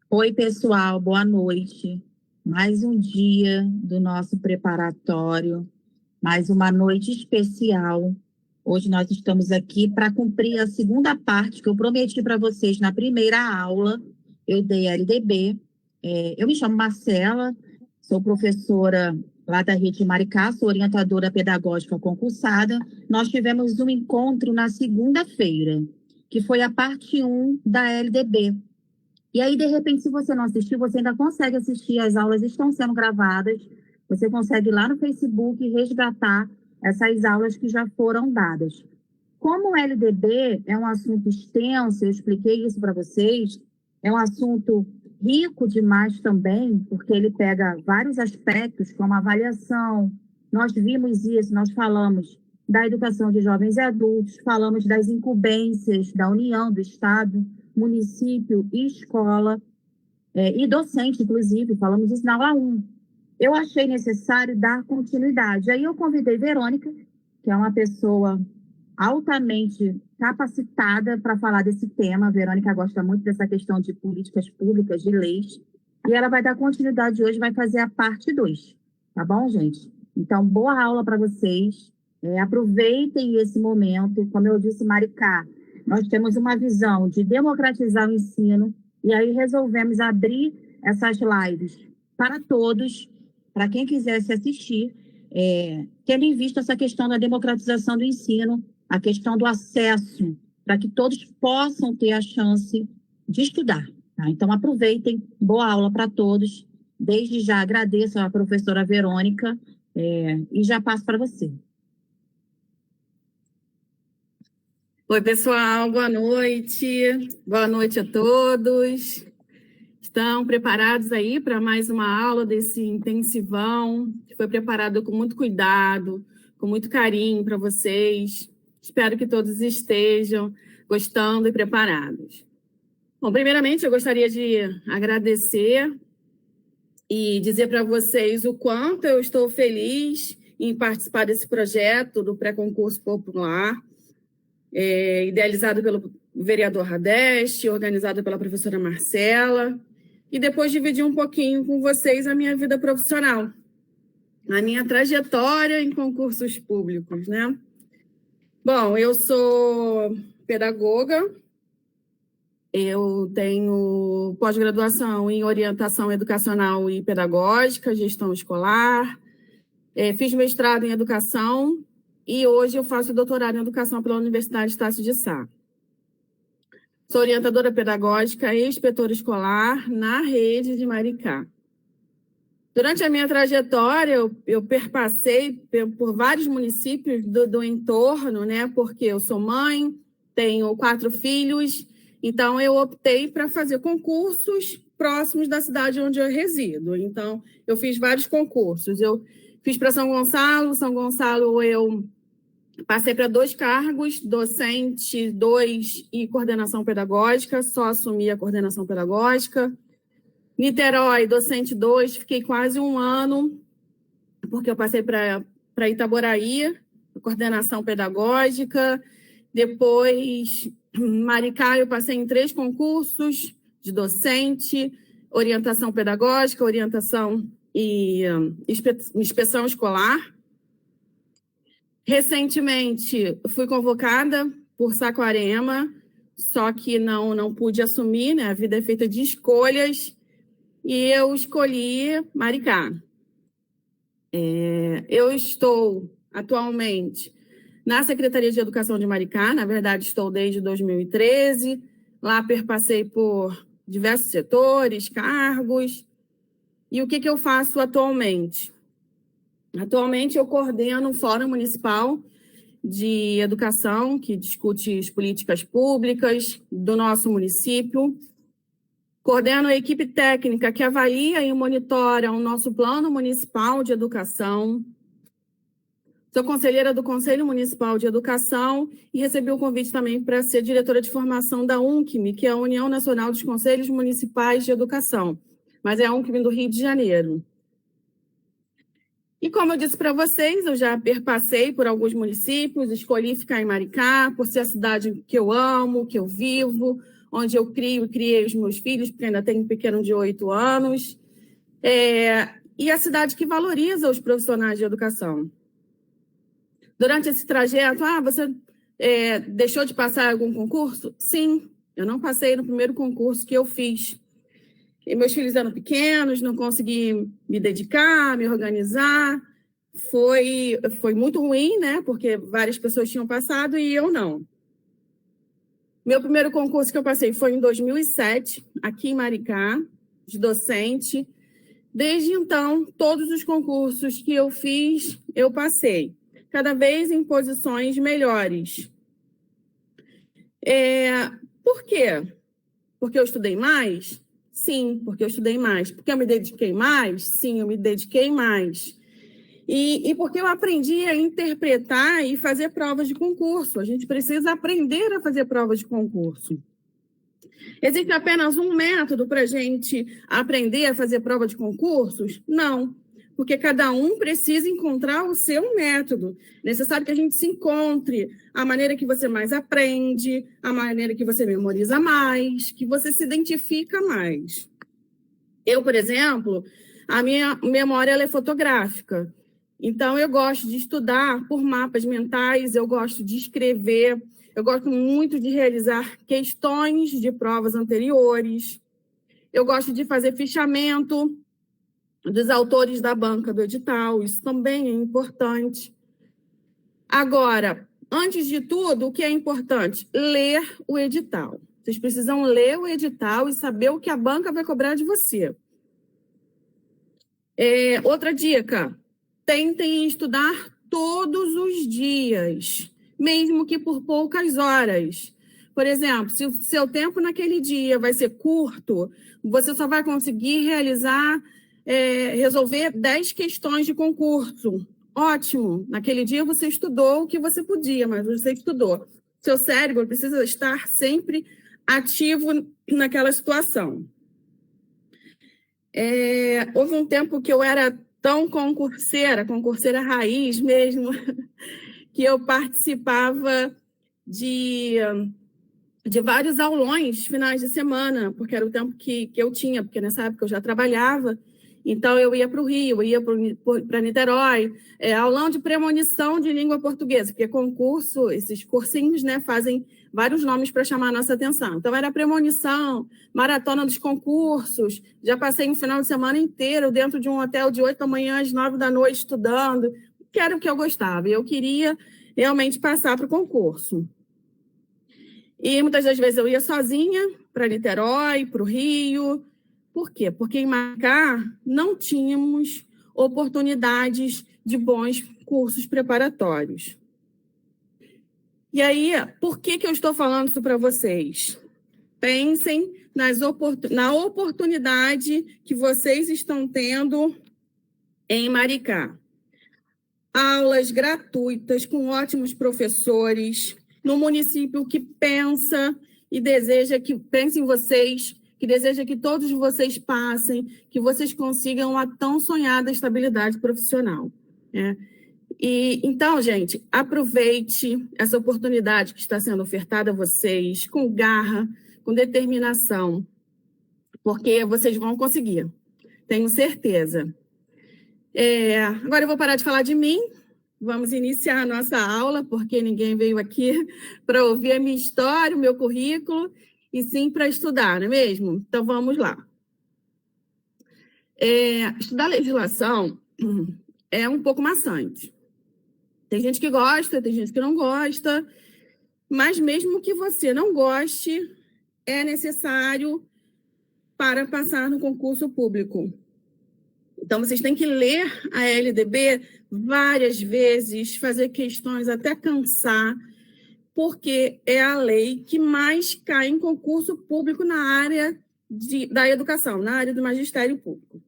Oi, pessoal, boa noite. Mais um dia do nosso preparatório, mais uma noite especial. Hoje nós estamos aqui para cumprir a segunda parte que eu prometi para vocês na primeira aula. Eu dei LDB. Eu me chamo Marcela, sou professora lá da Rede Maricá, sou orientadora pedagógica concursada. Nós tivemos um encontro na segunda-feira, que foi a parte 1 da LDB. E aí, de repente, se você não assistiu, você ainda consegue assistir, as aulas estão sendo gravadas, você consegue ir lá no Facebook resgatar essas aulas que já foram dadas. Como o LDB é um assunto extenso, eu expliquei isso para vocês, é um assunto rico demais também, porque ele pega vários aspectos, como avaliação, nós vimos isso, nós falamos da educação de jovens e adultos, falamos das incumbências da União, do Estado, município e escola, e docente, inclusive, falamos isso na aula 1. Eu achei necessário dar continuidade. Aí eu convidei Verônica, que é uma pessoa altamente capacitada para falar desse tema. A Verônica gosta muito dessa questão de políticas públicas, de leis, e ela vai dar continuidade hoje, vai fazer a parte 2, tá bom, gente? Então, boa aula para vocês. Aproveitem esse momento. Como eu disse, Maricá, nós temos uma visão de democratizar o ensino, e aí resolvemos abrir essas lives para todos, para quem quisesse assistir, tendo em vista essa questão da democratização do ensino, a questão do acesso, para que todos possam ter a chance de estudar. Tá? Então, aproveitem, boa aula para todos. Desde já agradeço à professora Verônica e já passo para você. Oi, pessoal, boa noite. Boa noite a todos. Estão preparados aí para mais uma aula desse intensivão, que foi preparado com muito cuidado, com muito carinho para vocês. Espero que todos estejam gostando e preparados. Bom, primeiramente, eu gostaria de agradecer e dizer para vocês o quanto eu estou feliz em participar desse projeto do pré-concurso popular, idealizado pelo vereador Radeste, organizado pela professora Marcela, e depois dividir um pouquinho com vocês a minha vida profissional, a minha trajetória em concursos públicos, né? Bom, eu sou pedagoga, eu tenho pós-graduação em orientação educacional e pedagógica, gestão escolar, fiz mestrado em educação, e hoje eu faço doutorado em educação pela Universidade Estácio de Sá. Sou orientadora pedagógica e inspetora escolar na rede de Maricá. Durante a minha trajetória, eu perpassei por vários municípios do entorno, né? Porque eu sou mãe, tenho 4 filhos, então eu optei para fazer concursos próximos da cidade onde eu resido. Então, eu fiz vários concursos. Eu fiz para São Gonçalo eu passei para 2 cargos, docente 2 e coordenação pedagógica, só assumi a coordenação pedagógica. Niterói, docente 2, fiquei quase 1 ano, porque eu passei para Itaboraí, coordenação pedagógica. Depois, Maricá, eu passei em 3 concursos de docente, orientação pedagógica, orientação e inspeção escolar. Recentemente, fui convocada por Saquarema, só que não pude assumir, né? A vida é feita de escolhas, e eu escolhi Maricá. Eu estou atualmente na Secretaria de Educação de Maricá, na verdade estou desde 2013, lá perpassei por diversos setores, cargos. E o que eu faço atualmente? Atualmente, eu coordeno o Fórum Municipal de Educação, que discute as políticas públicas do nosso município. Coordeno a equipe técnica que avalia e monitora o nosso Plano Municipal de Educação. Sou conselheira do Conselho Municipal de Educação e recebi o convite também para ser diretora de formação da UNCM, que é a União Nacional dos Conselhos Municipais de Educação, mas é a UNCM do Rio de Janeiro. E como eu disse para vocês, eu já perpassei por alguns municípios, escolhi ficar em Maricá, por ser a cidade que eu amo, que eu vivo, onde eu criei os meus filhos, porque ainda tenho um pequeno de 8 anos. E a cidade que valoriza os profissionais de educação. Durante esse trajeto, você deixou de passar algum concurso? Sim, eu não passei no primeiro concurso que eu fiz. E meus filhos eram pequenos, não consegui me dedicar, me organizar. Foi muito ruim, né? Porque várias pessoas tinham passado e eu não. Meu primeiro concurso que eu passei foi em 2007, aqui em Maricá, de docente. Desde então, todos os concursos que eu fiz, eu passei. Cada vez em posições melhores. Por quê? Porque eu estudei mais? Sim, porque eu estudei mais. Porque eu me dediquei mais? Sim, eu me dediquei mais. E porque eu aprendi a interpretar e fazer provas de concurso. A gente precisa aprender a fazer provas de concurso. Existe apenas um método para a gente aprender a fazer prova de concursos? Não, porque cada um precisa encontrar o seu método. É necessário que a gente se encontre a maneira que você mais aprende, a maneira que você memoriza mais, que você se identifica mais. Eu, por exemplo, a minha memória ela é fotográfica. Então, eu gosto de estudar por mapas mentais, eu gosto de escrever, eu gosto muito de realizar questões de provas anteriores, eu gosto de fazer fichamento dos autores da banca do edital, isso também é importante. Agora, antes de tudo, o que é importante? Ler o edital. Vocês precisam ler o edital e saber o que a banca vai cobrar de você. Outra dica, tentem estudar todos os dias, mesmo que por poucas horas. Por exemplo, se o seu tempo naquele dia vai ser curto, você só vai conseguir resolver 10 questões de concurso. Ótimo, naquele dia você estudou o que você podia, mas você estudou. Seu cérebro precisa estar sempre ativo naquela situação. Houve um tempo que eu era tão concurseira raiz mesmo, que eu participava de vários aulões finais de semana, porque era o tempo que eu tinha, porque nessa época eu já trabalhava, então eu ia para o Rio, eu ia para Niterói, aulão de premonição de língua portuguesa, porque concurso, esses cursinhos, né, fazem vários nomes para chamar a nossa atenção. Então era premonição, maratona dos concursos, já passei um final de semana inteiro dentro de um hotel de 8 da manhã às 9 da noite estudando, que era o que eu gostava, eu queria realmente passar para o concurso. E muitas das vezes eu ia sozinha para Niterói, para o Rio. Por quê? Porque em Maricá não tínhamos oportunidades de bons cursos preparatórios. E aí, por que eu estou falando isso para vocês? Pensem na oportunidade que vocês estão tendo em Maricá. Aulas gratuitas com ótimos professores, no município que pensa e deseja que pense em vocês, que deseja que todos vocês passem, que vocês consigam a tão sonhada estabilidade profissional. Então, gente, aproveite essa oportunidade que está sendo ofertada a vocês com garra, com determinação, porque vocês vão conseguir, tenho certeza. Agora eu vou parar de falar de mim. Vamos iniciar a nossa aula, porque ninguém veio aqui para ouvir a minha história, o meu currículo, e sim para estudar, não é mesmo? Então, vamos lá. Estudar legislação é um pouco maçante. Tem gente que gosta, tem gente que não gosta, mas mesmo que você não goste, é necessário para passar no concurso público. Então, vocês têm que ler a LDB várias vezes, fazer questões até cansar, porque é a lei que mais cai em concurso público na área da educação, na área do magistério público.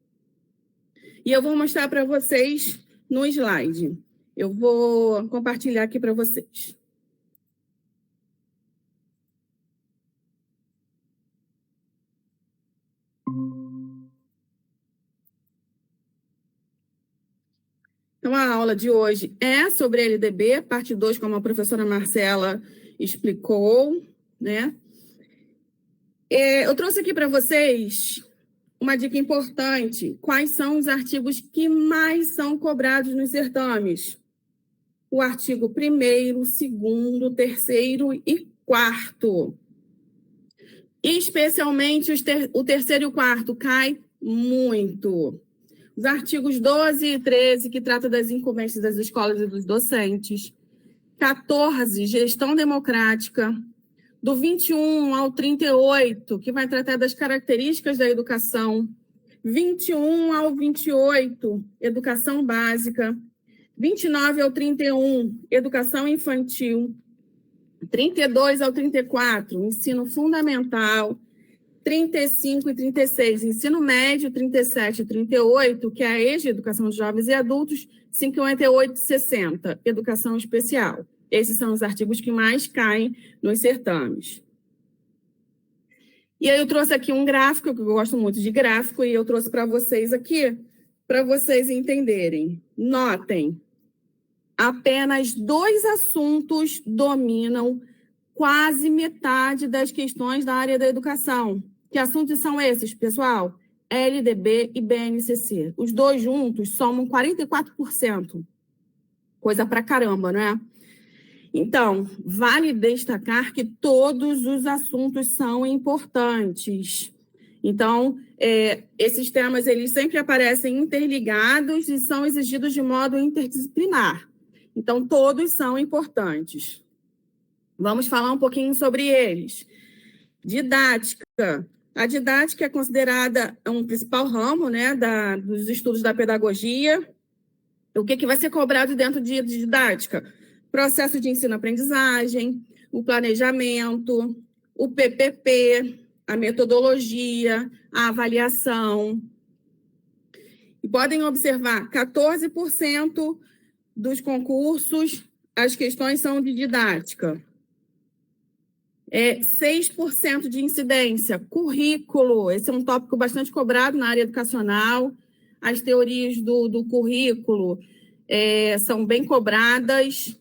E eu vou mostrar para vocês no slide. Eu vou compartilhar aqui para vocês. Então, a aula de hoje é sobre LDB, parte 2, como a professora Marcela explicou, né? Eu trouxe aqui para vocês uma dica importante. Quais são os artigos que mais são cobrados nos certames? O artigo 1º, 2º, 3º e 4º. Especialmente o 3º e o 4º cai muito. Os artigos 12 e 13, que tratam das incumbências das escolas e dos docentes. 14, gestão democrática. Do 21 ao 38, que vai tratar das características da educação. 21 ao 28, educação básica. 29 ao 31, educação infantil. 32 ao 34, ensino fundamental. 35 e 36, ensino médio. 37 e 38, que é a EJA, educação de jovens e adultos. 58 e 60, educação especial. Esses são os artigos que mais caem nos certames. E aí eu trouxe aqui um gráfico, que eu gosto muito de gráfico, e eu trouxe para vocês aqui, para vocês entenderem. Notem, apenas 2 assuntos dominam quase metade das questões da área da educação. Que assuntos são esses, pessoal? LDB e BNCC. Os 2 juntos somam 44%. Coisa pra caramba, não é? Então, vale destacar que todos os assuntos são importantes. Então, esses temas eles sempre aparecem interligados e são exigidos de modo interdisciplinar. Então, todos são importantes. Vamos falar um pouquinho sobre eles. Didática. A didática é considerada um principal ramo, né, dos estudos da pedagogia. O que vai ser cobrado dentro de didática? Processo de ensino-aprendizagem, o planejamento, o PPP, a metodologia, a avaliação. E podem observar, 14% dos concursos, as questões são de didática. 6% de incidência, currículo. Esse é um tópico bastante cobrado na área educacional. As teorias do currículo são bem cobradas.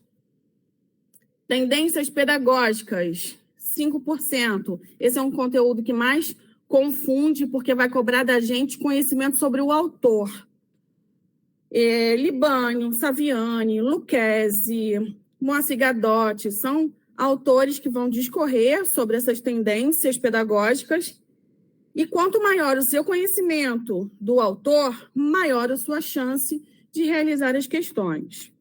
Tendências pedagógicas, 5%. Esse é um conteúdo que mais confunde, porque vai cobrar da gente conhecimento sobre o autor. Libânio, Saviani, Lucchesi, Moacir Gadotti, são autores que vão discorrer sobre essas tendências pedagógicas. E quanto maior o seu conhecimento do autor, maior a sua chance de realizar as questões.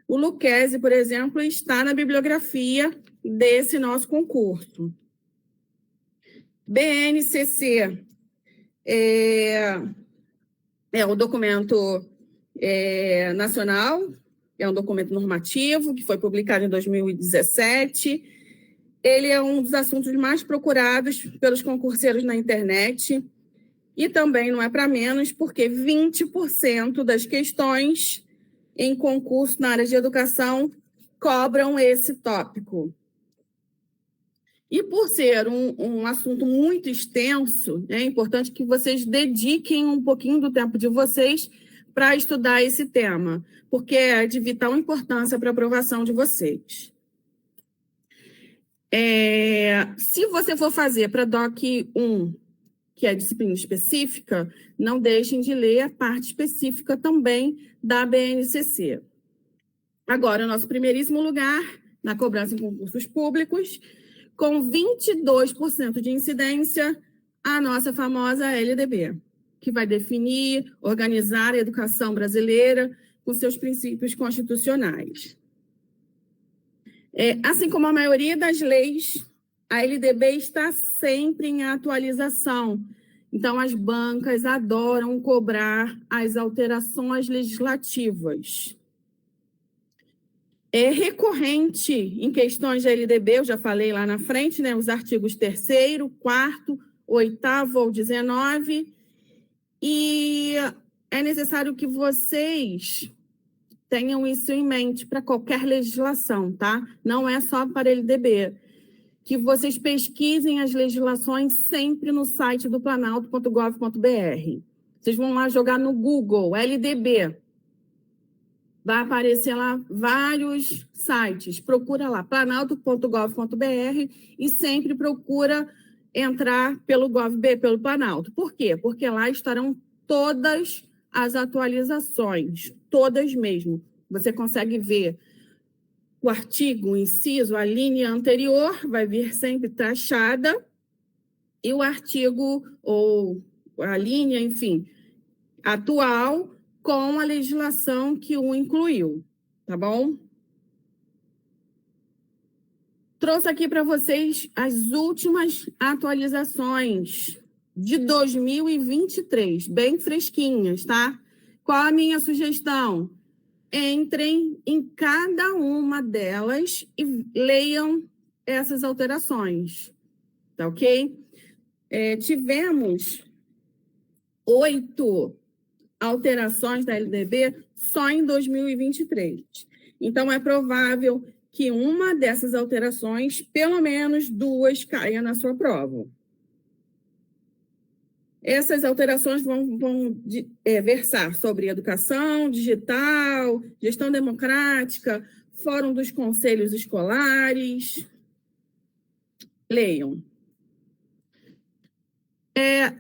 O Lucchesi, por exemplo, está na bibliografia desse nosso concurso. BNCC é o documento nacional, é um documento normativo que foi publicado em 2017. Ele é um dos assuntos mais procurados pelos concurseiros na internet e também não é para menos, porque 20% das questões em concurso na área de educação cobram esse tópico. E por ser um assunto muito extenso, é importante que vocês dediquem um pouquinho do tempo de vocês para estudar esse tema, porque é de vital importância para a aprovação de vocês. Se você for fazer para DOC 1, que é disciplina específica, não deixem de ler a parte específica também da BNCC. Agora, o nosso primeiríssimo lugar na cobrança em concursos públicos, com 22% de incidência, a nossa famosa LDB, que vai definir, organizar a educação brasileira com seus princípios constitucionais. Assim como a maioria das leis, a LDB está sempre em atualização. Então, as bancas adoram cobrar as alterações legislativas. É recorrente em questões de LDB, eu já falei lá na frente, né, os artigos 3º, 4º, 8º ao 19, e é necessário que vocês tenham isso em mente para qualquer legislação, tá? Não é só para LDB. Que vocês pesquisem as legislações sempre no site do planalto.gov.br. Vocês vão lá jogar no Google, LDB. Vai aparecer lá vários sites. Procura lá, planalto.gov.br e sempre procura entrar pelo GovB, pelo Planalto. Por quê? Porque lá estarão todas as atualizações, todas mesmo. Você consegue ver o artigo, o inciso, a linha anterior, vai vir sempre taxada, e o artigo, ou a linha, enfim, atual, com a legislação que o incluiu, tá bom? Trouxe aqui para vocês as últimas atualizações de 2023, bem fresquinhas, tá? Qual a minha sugestão? Entrem em cada uma delas e leiam essas alterações, tá ok? Tivemos 8 alterações da LDB só em 2023. Então, é provável que uma dessas alterações, pelo menos 2, caia na sua prova. Essas alterações vão versar sobre educação digital, gestão democrática, fórum dos conselhos escolares. Leiam.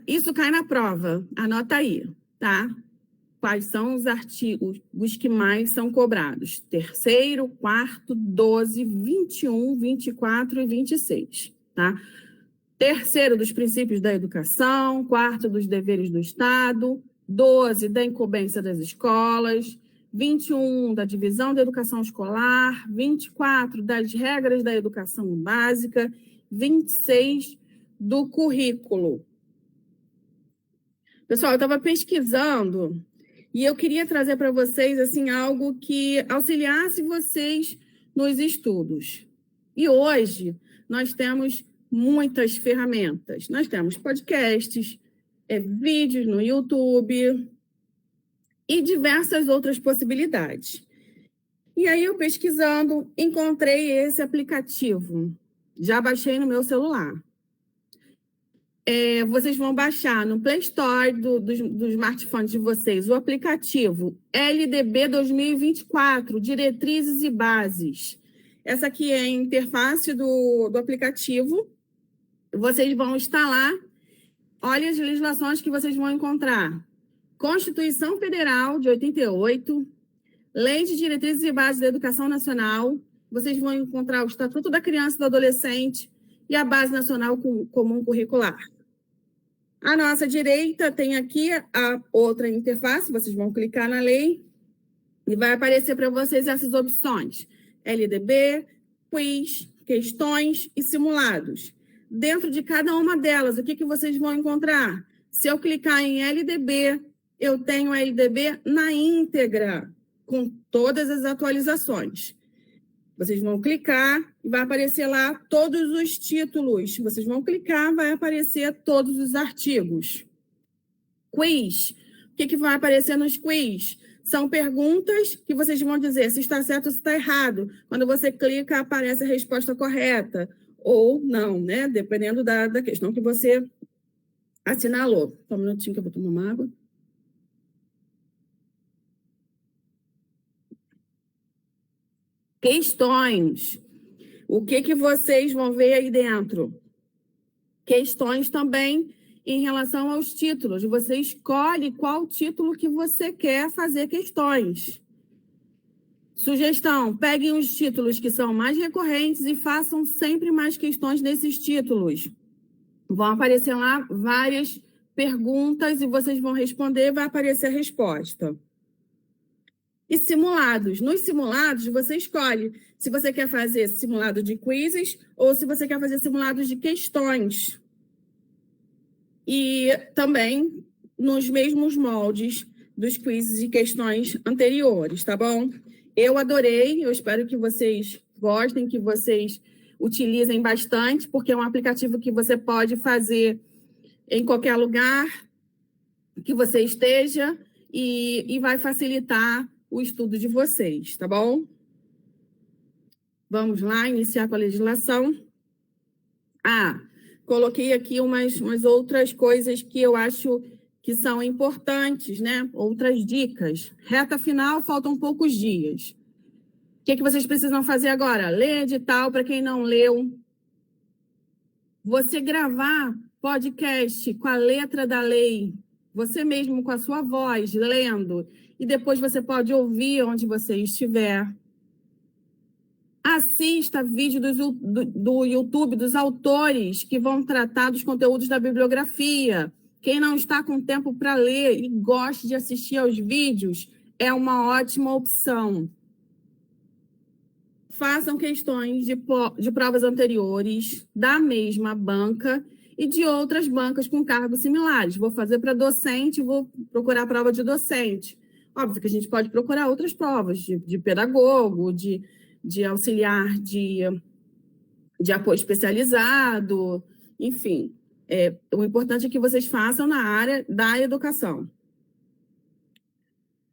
Isso cai na prova, anota aí, tá? Quais são os artigos que mais são cobrados? 3º, 4º, 12, 21, 24 e 26, tá? 3º dos princípios da educação, 4º dos deveres do Estado, 12 da incumbência das escolas, 21 da divisão da educação escolar, 24 das regras da educação básica, 26 do currículo. Pessoal, eu estava pesquisando e eu queria trazer para vocês assim, algo que auxiliasse vocês nos estudos. E hoje nós temos muitas ferramentas. Nós temos podcasts, vídeos no YouTube e diversas outras possibilidades. E aí, eu pesquisando, encontrei esse aplicativo. Já baixei no meu celular. Vocês vão baixar no Play Store do smartphone de vocês o aplicativo LDB 2024, Diretrizes e Bases. Essa aqui é a interface do aplicativo. Vocês vão instalar. Olha as legislações que vocês vão encontrar. Constituição Federal de 88, Lei de Diretrizes e Bases da Educação Nacional. Vocês vão encontrar o Estatuto da Criança e do Adolescente e a Base Nacional Comum Curricular. À nossa direita tem aqui a outra interface. Vocês vão clicar na lei e vai aparecer para vocês essas opções. LDB, quiz, questões e simulados. Dentro de cada uma delas, o que vocês vão encontrar? Se eu clicar em LDB, eu tenho a LDB na íntegra, com todas as atualizações. Vocês vão clicar e vai aparecer lá todos os títulos. Vocês vão clicar, vai aparecer todos os artigos. Quiz. O que vai aparecer nos quiz? São perguntas que vocês vão dizer se está certo ou se está errado. Quando você clica, aparece a resposta correta. Ou não, né? Dependendo da questão que você assinalou. Só um minutinho que eu vou tomar uma água. Questões. O que vocês vão ver aí dentro? Questões também em relação aos títulos. Você escolhe qual título que você quer fazer questões. Sugestão, peguem os títulos que são mais recorrentes e façam sempre mais questões nesses títulos. Vão aparecer lá várias perguntas e vocês vão responder, vai aparecer a resposta. E simulados. Nos simulados, você escolhe se você quer fazer simulado de quizzes ou se você quer fazer simulados de questões. E também nos mesmos moldes dos quizzes e questões anteriores, tá bom? Eu adorei, eu espero que vocês gostem, que vocês utilizem bastante, porque é um aplicativo que você pode fazer em qualquer lugar que você esteja e vai facilitar o estudo de vocês, tá bom? Vamos lá, iniciar com a legislação. Coloquei aqui umas outras coisas que eu acho que são importantes, né? Outras dicas. Reta final, faltam poucos dias. O que vocês precisam fazer agora? Ler edital, para quem não leu. Você gravar podcast com a letra da lei, você mesmo com a sua voz, lendo, e depois você pode ouvir onde você estiver. Assista vídeo do YouTube dos autores que vão tratar dos conteúdos da bibliografia. Quem não está com tempo para ler e gosta de assistir aos vídeos, é uma ótima opção. Façam questões de provas anteriores da mesma banca e de outras bancas com cargos similares. Vou fazer para docente, vou procurar a prova de docente. Óbvio que a gente pode procurar outras provas de pedagogo, de auxiliar de apoio especializado, enfim. O importante é que vocês façam na área da educação.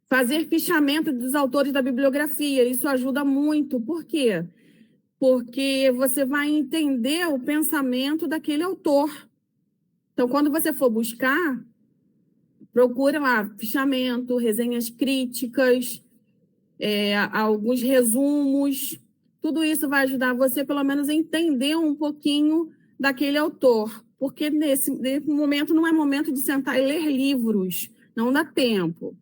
Fazer fichamento dos autores da bibliografia, isso ajuda muito. Por quê? Porque você vai entender o pensamento daquele autor. Então, quando você for buscar, procura lá fichamento, resenhas críticas, alguns resumos. Tudo isso vai ajudar você, pelo menos, a entender um pouquinho daquele autor. Porque nesse momento não é momento de sentar e ler livros. Não dá tempo.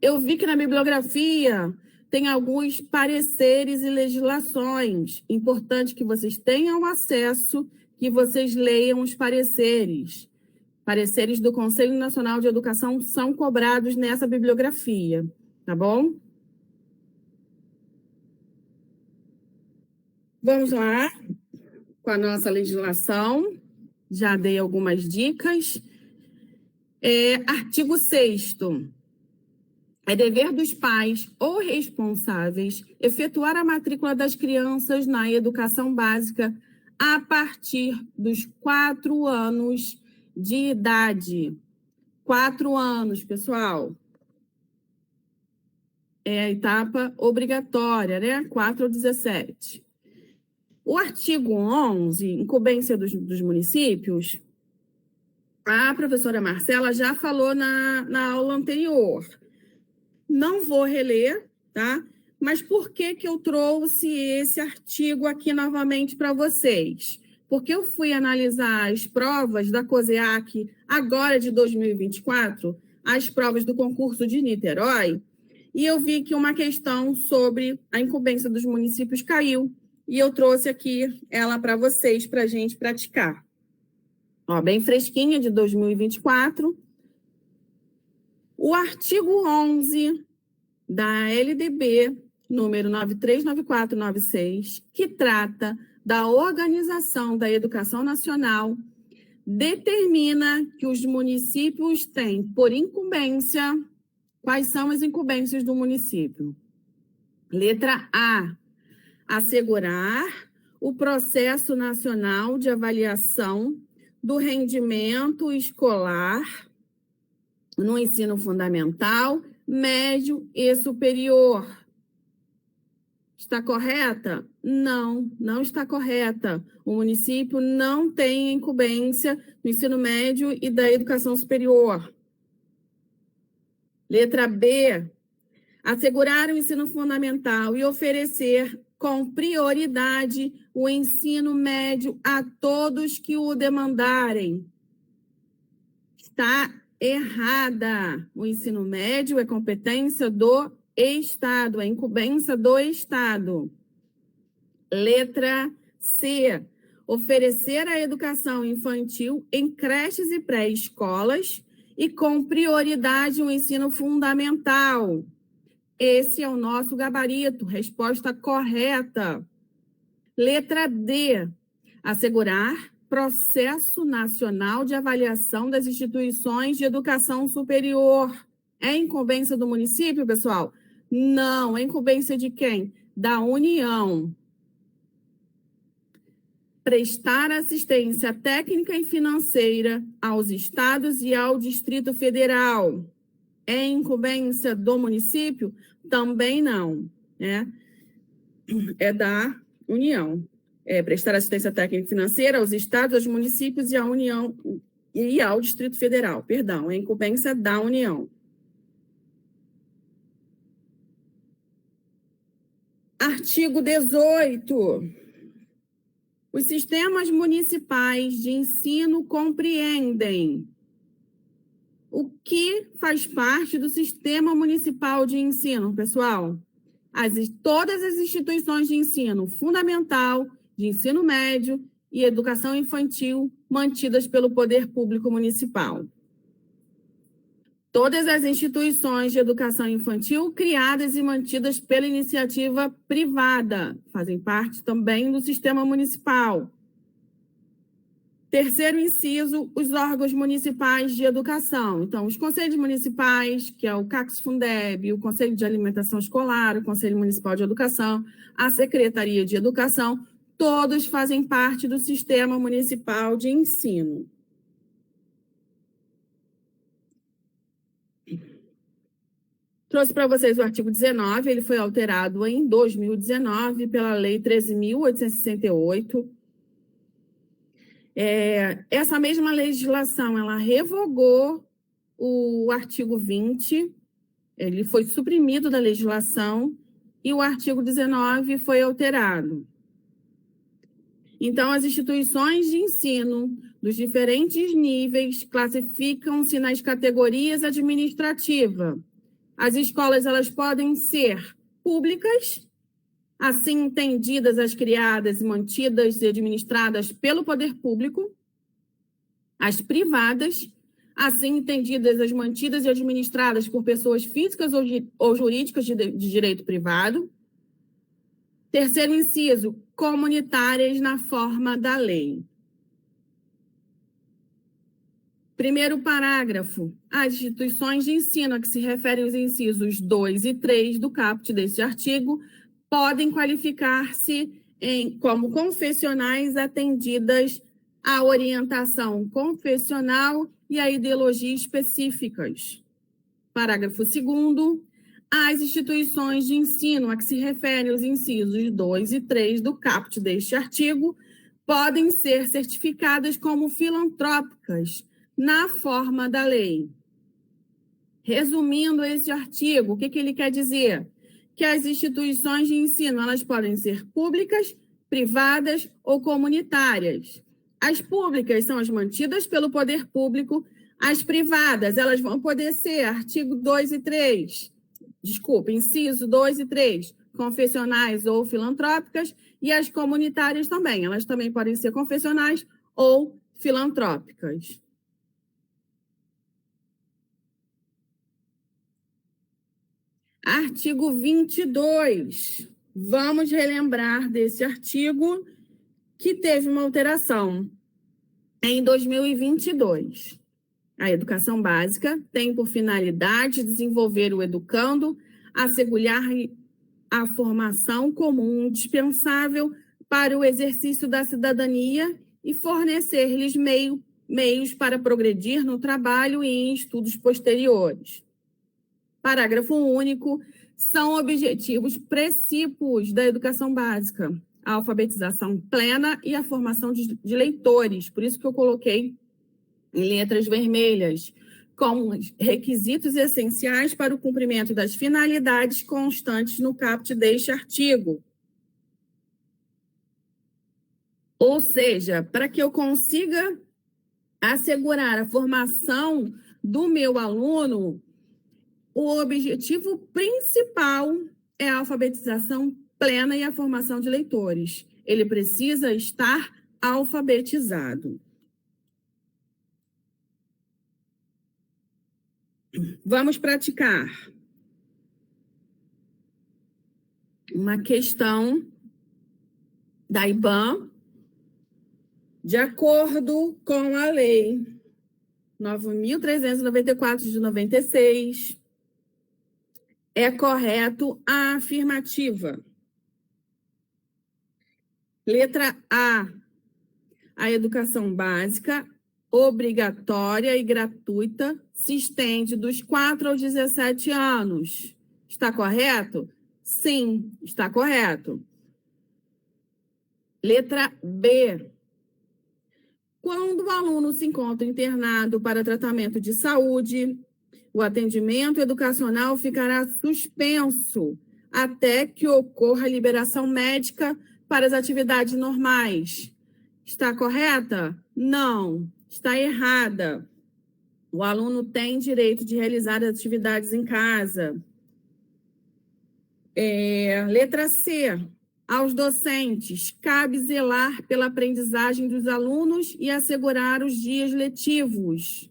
Eu vi que na bibliografia tem alguns pareceres e legislações. Importante que vocês tenham acesso, que vocês leiam os pareceres. Pareceres do Conselho Nacional de Educação são cobrados nessa bibliografia, tá bom? Vamos lá com a nossa legislação. Já dei algumas dicas. Artigo 6º. É dever dos pais ou responsáveis efetuar a matrícula das crianças na educação básica a partir dos 4 anos de idade. 4 anos, pessoal. É a etapa obrigatória, né? 4 ou 17. O artigo 11, incumbência dos municípios, a professora Marcela já falou na aula anterior. Não vou reler, tá? Mas por que eu trouxe esse artigo aqui novamente para vocês? Porque eu fui analisar as provas da COSEAC agora de 2024, as provas do concurso de Niterói, e eu vi que uma questão sobre a incumbência dos municípios caiu, e eu trouxe aqui ela para vocês, para a gente praticar. Ó, bem fresquinha, de 2024. O artigo 11 da LDB, número 939496, que trata da organização da educação nacional, determina que os municípios têm, por incumbência, quais são as incumbências do município? Letra A, assegurar o processo nacional de avaliação do rendimento escolar no ensino fundamental, médio e superior. Está correta? Não, não está correta. O município não tem incumbência no ensino médio e da educação superior. Letra B, assegurar o ensino fundamental e oferecer com prioridade o ensino médio a todos que o demandarem. Está errada. O ensino médio é competência do Estado, é incumbência do Estado. Letra C, oferecer a educação infantil em creches e pré-escolas e com prioridade o ensino fundamental. Esse é o nosso gabarito, resposta correta. Letra D, assegurar processo nacional de avaliação das instituições de educação superior. É incumbência do município, pessoal? Não, é incumbência de quem? Da União. Prestar assistência técnica e financeira aos estados e ao Distrito Federal. É incumbência do município? Também não, né? É da União. Prestar assistência técnica e financeira aos estados, aos municípios e à União e ao Distrito Federal. Perdão, é incumbência da União. Artigo 18. Os sistemas municipais de ensino compreendem o que faz parte do sistema municipal de ensino, pessoal? Todas as instituições de ensino fundamental, de ensino médio e educação infantil mantidas pelo poder público municipal. Todas as instituições de educação infantil criadas e mantidas pela iniciativa privada fazem parte também do sistema municipal. Terceiro inciso, os órgãos municipais de educação. Então, os conselhos municipais, que é o CACS-Fundeb, o Conselho de Alimentação Escolar, o Conselho Municipal de Educação, a Secretaria de Educação, todos fazem parte do sistema municipal de ensino. Trouxe para vocês o artigo 19, ele foi alterado em 2019 pela Lei 13.868. Essa mesma legislação, ela revogou o artigo 20, ele foi suprimido da legislação e o artigo 19 foi alterado. Então, as instituições de ensino dos diferentes níveis classificam-se nas categorias administrativas. As escolas, elas podem ser públicas, assim entendidas as criadas e mantidas e administradas pelo poder público, as privadas, assim entendidas as mantidas e administradas por pessoas físicas ou jurídicas de direito privado. Terceiro inciso, comunitárias na forma da lei. Primeiro parágrafo, as instituições de ensino a que se referem os incisos 2 e 3 do caput deste artigo podem qualificar-se como confessionais atendidas à orientação confessional e à ideologia específicas. Parágrafo 2º, as instituições de ensino a que se referem os incisos 2 e 3 do caput deste artigo podem ser certificadas como filantrópicas na forma da lei. Resumindo esse artigo, o que ele quer dizer? Que as instituições de ensino, elas podem ser públicas, privadas ou comunitárias. As públicas são as mantidas pelo poder público, as privadas, elas vão poder ser artigo 2 e 3, inciso 2 e 3, confessionais ou filantrópicas, e as comunitárias também, elas também podem ser confessionais ou filantrópicas. Artigo 22. Vamos relembrar desse artigo que teve uma alteração em 2022. A educação básica tem por finalidade desenvolver o educando, assegurar a formação comum indispensável para o exercício da cidadania e fornecer-lhes meios para progredir no trabalho e em estudos posteriores. Parágrafo único, são objetivos precípios da educação básica, a alfabetização plena e a formação de leitores, por isso que eu coloquei em letras vermelhas, como requisitos essenciais para o cumprimento das finalidades constantes no caput deste artigo. Ou seja, para que eu consiga assegurar a formação do meu aluno, o objetivo principal é a alfabetização plena e a formação de leitores. Ele precisa estar alfabetizado. Vamos praticar uma questão da IBAN, de acordo com a Lei 9.394 de 96, é correto a afirmativa. Letra A. A educação básica, obrigatória e gratuita, se estende dos 4 aos 17 anos. Está correto? Sim, está correto. Letra B. Quando o aluno se encontra internado para tratamento de saúde, o atendimento educacional ficará suspenso até que ocorra a liberação médica para as atividades normais. Está correta? Não, está errada. O aluno tem direito de realizar atividades em casa. Letra C. Aos docentes, cabe zelar pela aprendizagem dos alunos e assegurar os dias letivos.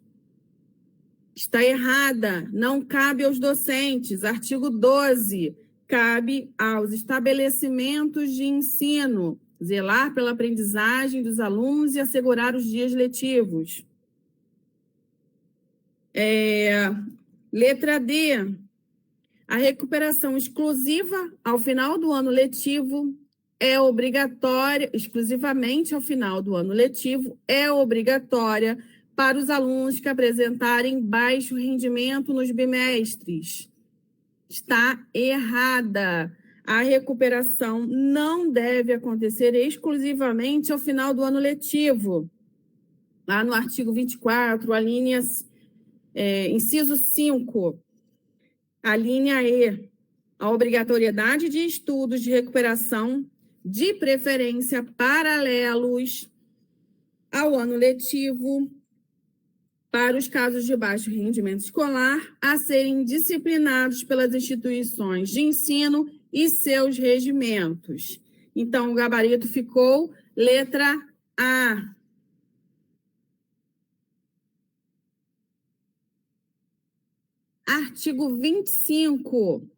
Está errada. Não cabe aos docentes. Artigo 12. Cabe aos estabelecimentos de ensino zelar pela aprendizagem dos alunos e assegurar os dias letivos. Letra D. A recuperação exclusiva ao final do ano letivo é obrigatória, exclusivamente ao final do ano letivo, é obrigatória para os alunos que apresentarem baixo rendimento nos bimestres. Está errada. A recuperação não deve acontecer exclusivamente ao final do ano letivo. Lá no artigo 24, a linha, inciso 5, a linha E, a obrigatoriedade de estudos de recuperação, de preferência paralelos ao ano letivo, para os casos de baixo rendimento escolar, a serem disciplinados pelas instituições de ensino e seus regimentos. Então, o gabarito ficou letra A. Artigo 25.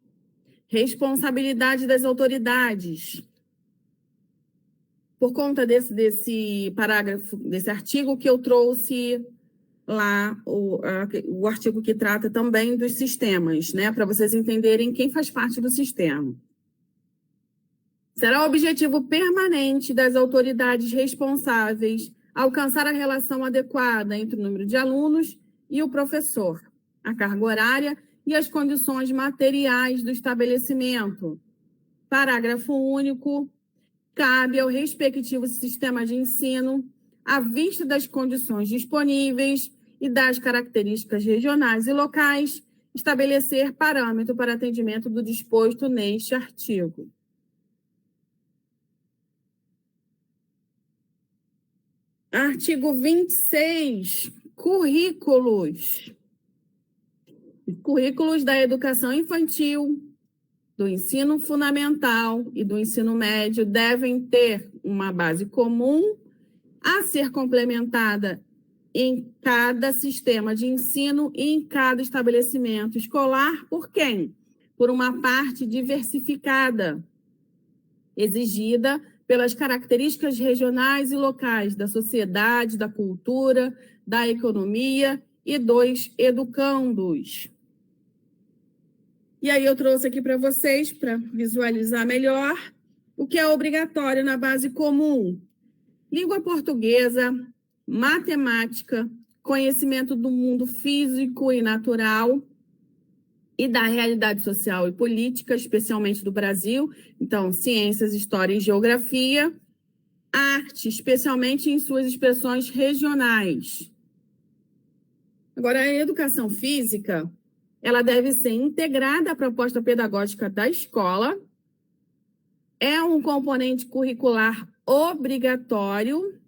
Responsabilidade das autoridades. Por conta desse parágrafo, desse artigo que eu trouxe lá, o artigo que trata também dos sistemas, né, para vocês entenderem quem faz parte do sistema. Será o objetivo permanente das autoridades responsáveis alcançar a relação adequada entre o número de alunos e o professor, a carga horária e as condições materiais do estabelecimento. Parágrafo único. Cabe ao respectivo sistema de ensino, à vista das condições disponíveis e das características regionais e locais, estabelecer parâmetro para atendimento do disposto neste artigo. Artigo 26. Currículos. Currículos da educação infantil, do ensino fundamental e do ensino médio devem ter uma base comum a ser complementada em cada sistema de ensino e em cada estabelecimento escolar. Por quem? Por uma parte diversificada, exigida pelas características regionais e locais da sociedade, da cultura, da economia e dos educandos. E aí eu trouxe aqui para vocês, para visualizar melhor, o que é obrigatório na base comum. Língua portuguesa, matemática, conhecimento do mundo físico e natural e da realidade social e política, especialmente do Brasil. Então, ciências, história e geografia. Arte, especialmente em suas expressões regionais. Agora, a educação física, ela deve ser integrada à proposta pedagógica da escola, é um componente curricular obrigatório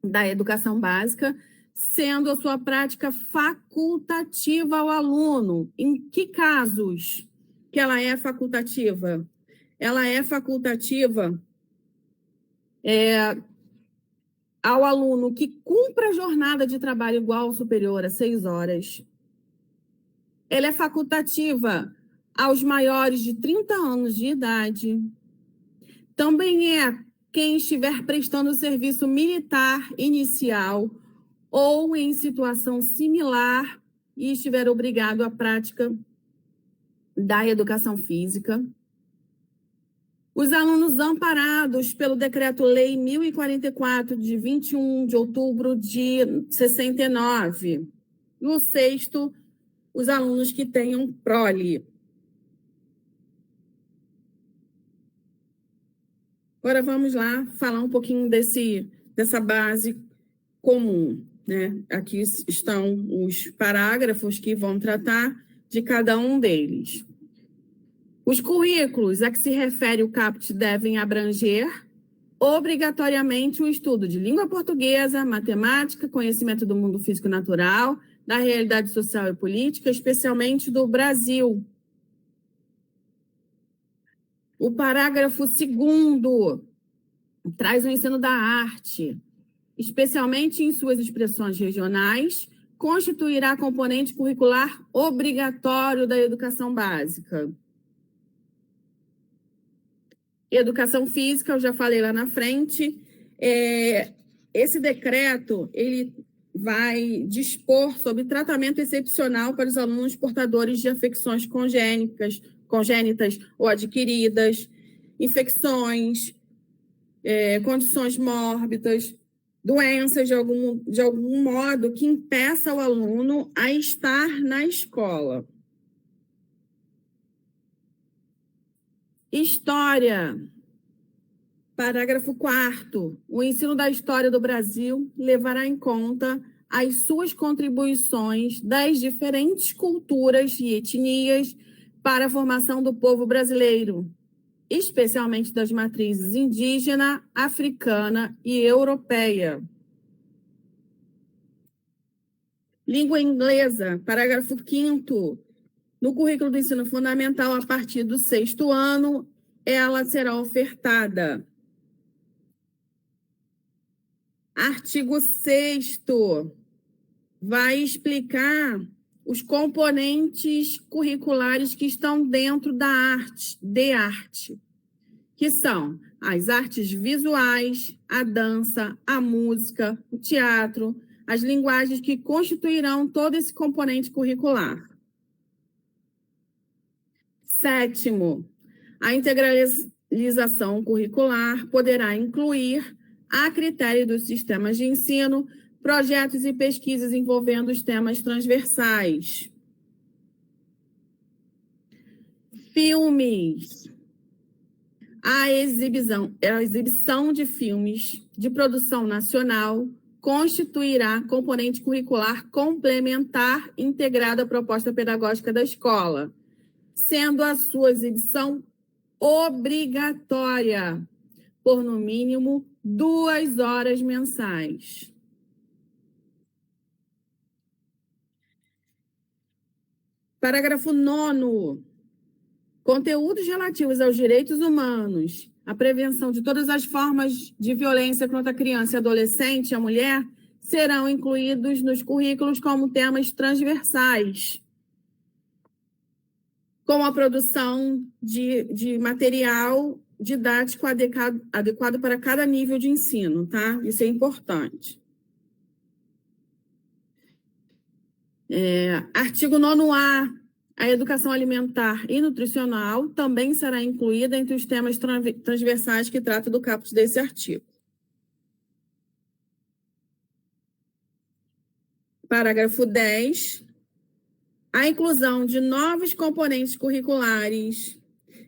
da educação básica, sendo a sua prática facultativa ao aluno. Em que casos que ela é facultativa? Ela é facultativa ao aluno que cumpra a jornada de trabalho igual ou superior a 6 horas. Ela é facultativa aos maiores de 30 anos de idade. Também é quem estiver prestando serviço militar inicial ou em situação similar e estiver obrigado à prática da educação física. Os alunos amparados pelo Decreto-Lei 1044, de 21 de outubro de 69. No 6º, os alunos que tenham prole. Agora vamos lá falar um pouquinho dessa base comum, né? Aqui estão os parágrafos que vão tratar de cada um deles. Os currículos a que se refere o CAPT devem abranger obrigatoriamente o estudo de língua portuguesa, matemática, conhecimento do mundo físico-natural, da realidade social e política, especialmente do Brasil. O parágrafo 2º traz o ensino da arte, especialmente em suas expressões regionais, constituirá componente curricular obrigatório da educação básica. Educação física, eu já falei lá na frente. Esse decreto, ele vai dispor sobre tratamento excepcional para os alunos portadores de afecções congênitas ou adquiridas, infecções, condições mórbidas, doenças de algum modo que impeça o aluno a estar na escola. História. Parágrafo 4º. O ensino da história do Brasil levará em conta as suas contribuições das diferentes culturas e etnias para a formação do povo brasileiro, especialmente das matrizes indígena, africana e europeia. Língua inglesa, parágrafo 5º. No currículo do ensino fundamental, a partir do 6º ano, ela será ofertada. Artigo 6º vai explicar os componentes curriculares que estão dentro da arte, que são as artes visuais, a dança, a música, o teatro, as linguagens que constituirão todo esse componente curricular. 7º, a integralização curricular poderá incluir, a critério dos sistemas de ensino, projetos e pesquisas envolvendo os temas transversais. Filmes. A exibição de filmes de produção nacional constituirá componente curricular complementar integrado à proposta pedagógica da escola, sendo a sua exibição obrigatória por, no mínimo, 2 horas mensais. Parágrafo 9º. Conteúdos relativos aos direitos humanos, a prevenção de todas as formas de violência contra a criança e adolescente e a mulher serão incluídos nos currículos como temas transversais, como a produção de material didático adequado para cada nível de ensino, tá? Isso é importante. Artigo 9º-A. A educação alimentar e nutricional também será incluída entre os temas transversais que trata do caput desse artigo. Parágrafo 10. A inclusão de novos componentes curriculares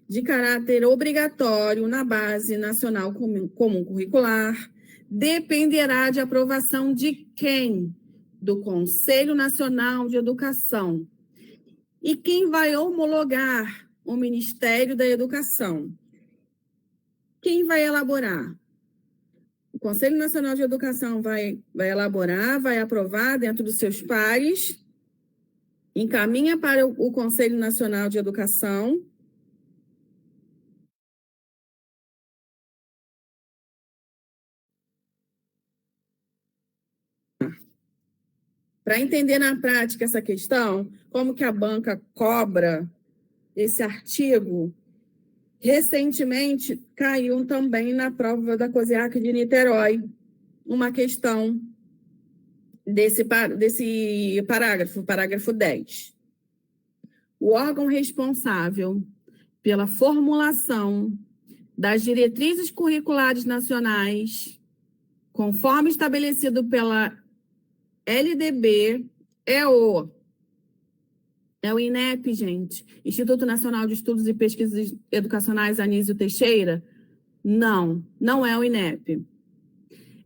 de caráter obrigatório na Base Nacional Comum Curricular dependerá de aprovação de quem? Do Conselho Nacional de Educação. E quem vai homologar? O Ministério da Educação. Quem vai elaborar? O Conselho Nacional de Educação vai elaborar, vai aprovar dentro dos seus pares, encaminha para o Conselho Nacional de Educação. Para entender na prática essa questão, como que a banca cobra esse artigo, recentemente caiu também na prova da COSEAC de Niterói uma questão desse parágrafo 10. O órgão responsável pela formulação das diretrizes curriculares nacionais, conforme estabelecido pela LDB, é o INEP, gente. Instituto Nacional de Estudos e Pesquisas Educacionais Anísio Teixeira? Não é o INEP.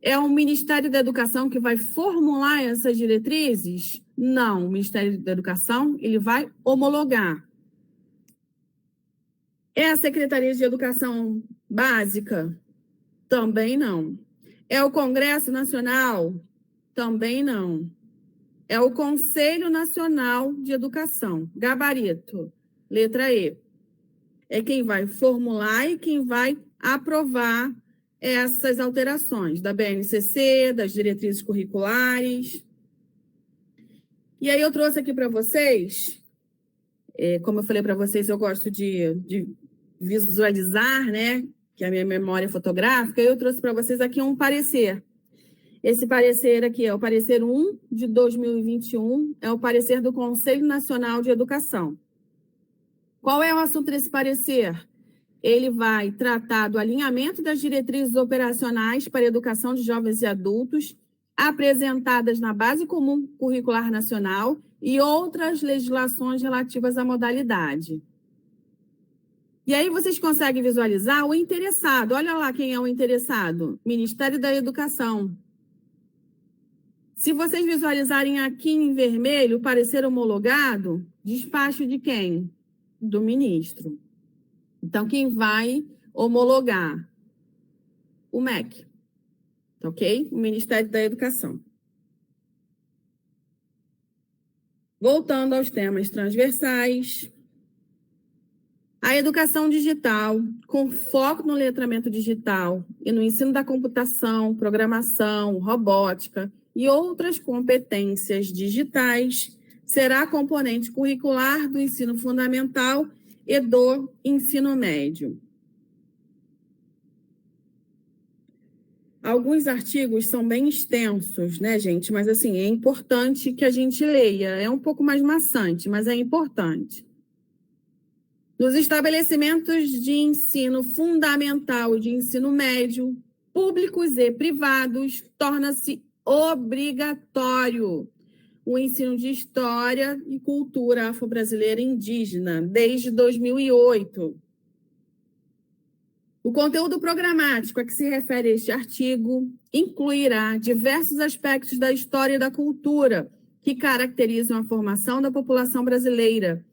É o Ministério da Educação que vai formular essas diretrizes? Não, o Ministério da Educação ele vai homologar. É a Secretaria de Educação Básica? Também não. É o Congresso Nacional? Também não. É o Conselho Nacional de Educação. Gabarito. Letra E. É quem vai formular e quem vai aprovar essas alterações da BNCC, das diretrizes curriculares. E aí eu trouxe aqui para vocês, como eu falei para vocês, eu gosto de visualizar, né, que é a minha memória fotográfica, eu trouxe para vocês aqui um parecer. Esse parecer aqui é o parecer 1 de 2021, é o parecer do Conselho Nacional de Educação. Qual é o assunto desse parecer? Ele vai tratar do alinhamento das diretrizes operacionais para a educação de jovens e adultos, apresentadas na Base Comum Curricular Nacional e outras legislações relativas à modalidade. E aí vocês conseguem visualizar o interessado. Olha lá quem é o interessado. Ministério da Educação. Se vocês visualizarem aqui em vermelho, o parecer homologado, despacho de quem? Do ministro. Então, quem vai homologar? O MEC. Ok? O Ministério da Educação. Voltando aos temas transversais. A educação digital, com foco no letramento digital e no ensino da computação, programação, robótica e outras competências digitais, será componente curricular do ensino fundamental e do ensino médio. Alguns artigos são bem extensos, né, gente? Mas, assim, é importante que a gente leia. É um pouco mais maçante, mas é importante. Nos estabelecimentos de ensino fundamental e de ensino médio, públicos e privados, torna-se obrigatório o ensino de história e cultura afro-brasileira indígena, desde 2008. O conteúdo programático a que se refere este artigo incluirá diversos aspectos da história e da cultura que caracterizam a formação da população brasileira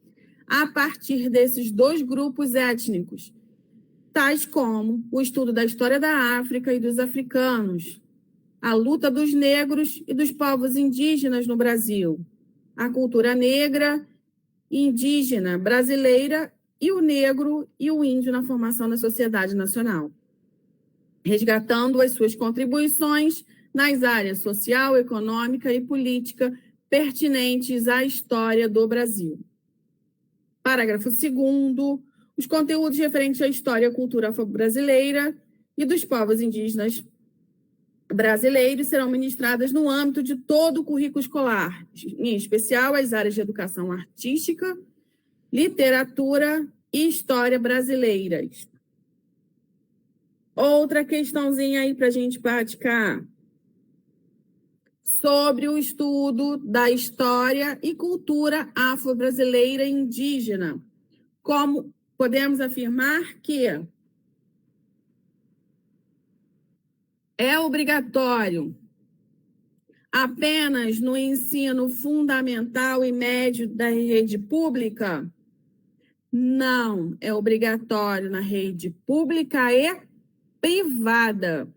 a partir desses dois grupos étnicos, tais como o estudo da história da África e dos africanos, a luta dos negros e dos povos indígenas no Brasil, a cultura negra e indígena brasileira e o negro e o índio na formação da sociedade nacional, resgatando as suas contribuições nas áreas social, econômica e política pertinentes à história do Brasil. Parágrafo 2º. Os conteúdos referentes à história e à cultura afro-brasileira e dos povos indígenas brasileiros serão ministradas no âmbito de todo o currículo escolar, em especial as áreas de educação artística, literatura e história brasileiras. Outra questãozinha aí para a gente praticar. Sobre o estudo da história e cultura afro-brasileira e indígena. Como podemos afirmar que é obrigatório apenas no ensino fundamental e médio da rede pública? Não, é obrigatório na rede pública e privada.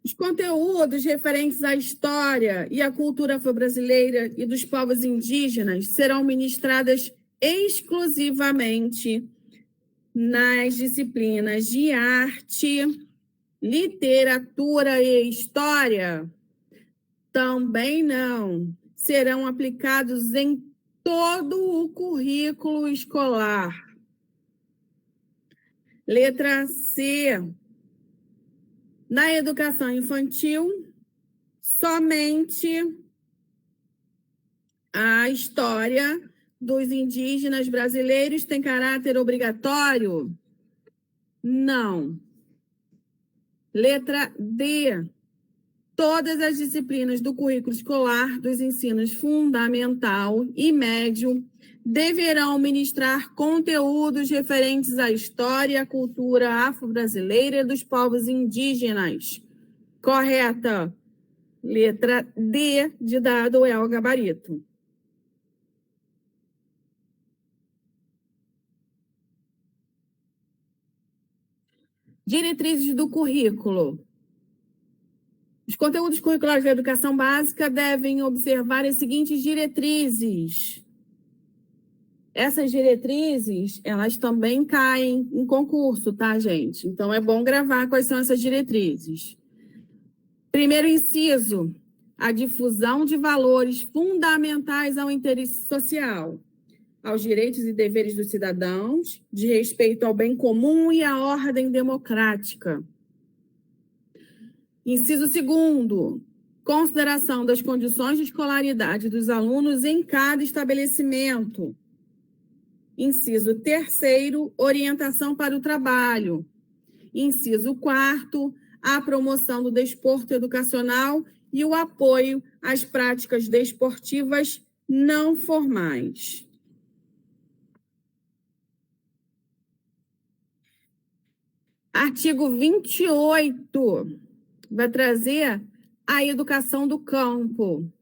Os conteúdos referentes à história e à cultura afro-brasileira e dos povos indígenas serão ministradas exclusivamente nas disciplinas de arte, literatura e história? Também não. Serão aplicados em todo o currículo escolar. Letra C. Na educação infantil, somente a história dos indígenas brasileiros tem caráter obrigatório? Não. Letra D. Todas as disciplinas do currículo escolar dos ensinos fundamental e médio deverão ministrar conteúdos referentes à história e à cultura afro-brasileira e dos povos indígenas. Correta. Letra D de dado é o gabarito. Diretrizes do currículo. Os conteúdos curriculares da educação básica devem observar as seguintes diretrizes. Essas diretrizes, elas também caem em concurso, tá, gente? Então, é bom gravar quais são essas diretrizes. Primeiro inciso, a difusão de valores fundamentais ao interesse social, aos direitos e deveres dos cidadãos, de respeito ao bem comum e à ordem democrática. Inciso segundo, consideração das condições de escolaridade dos alunos em cada estabelecimento. Inciso terceiro, orientação para o trabalho. Inciso quarto, a promoção do desporto educacional e o apoio às práticas desportivas não formais. Artigo 28 vai trazer a educação do campo.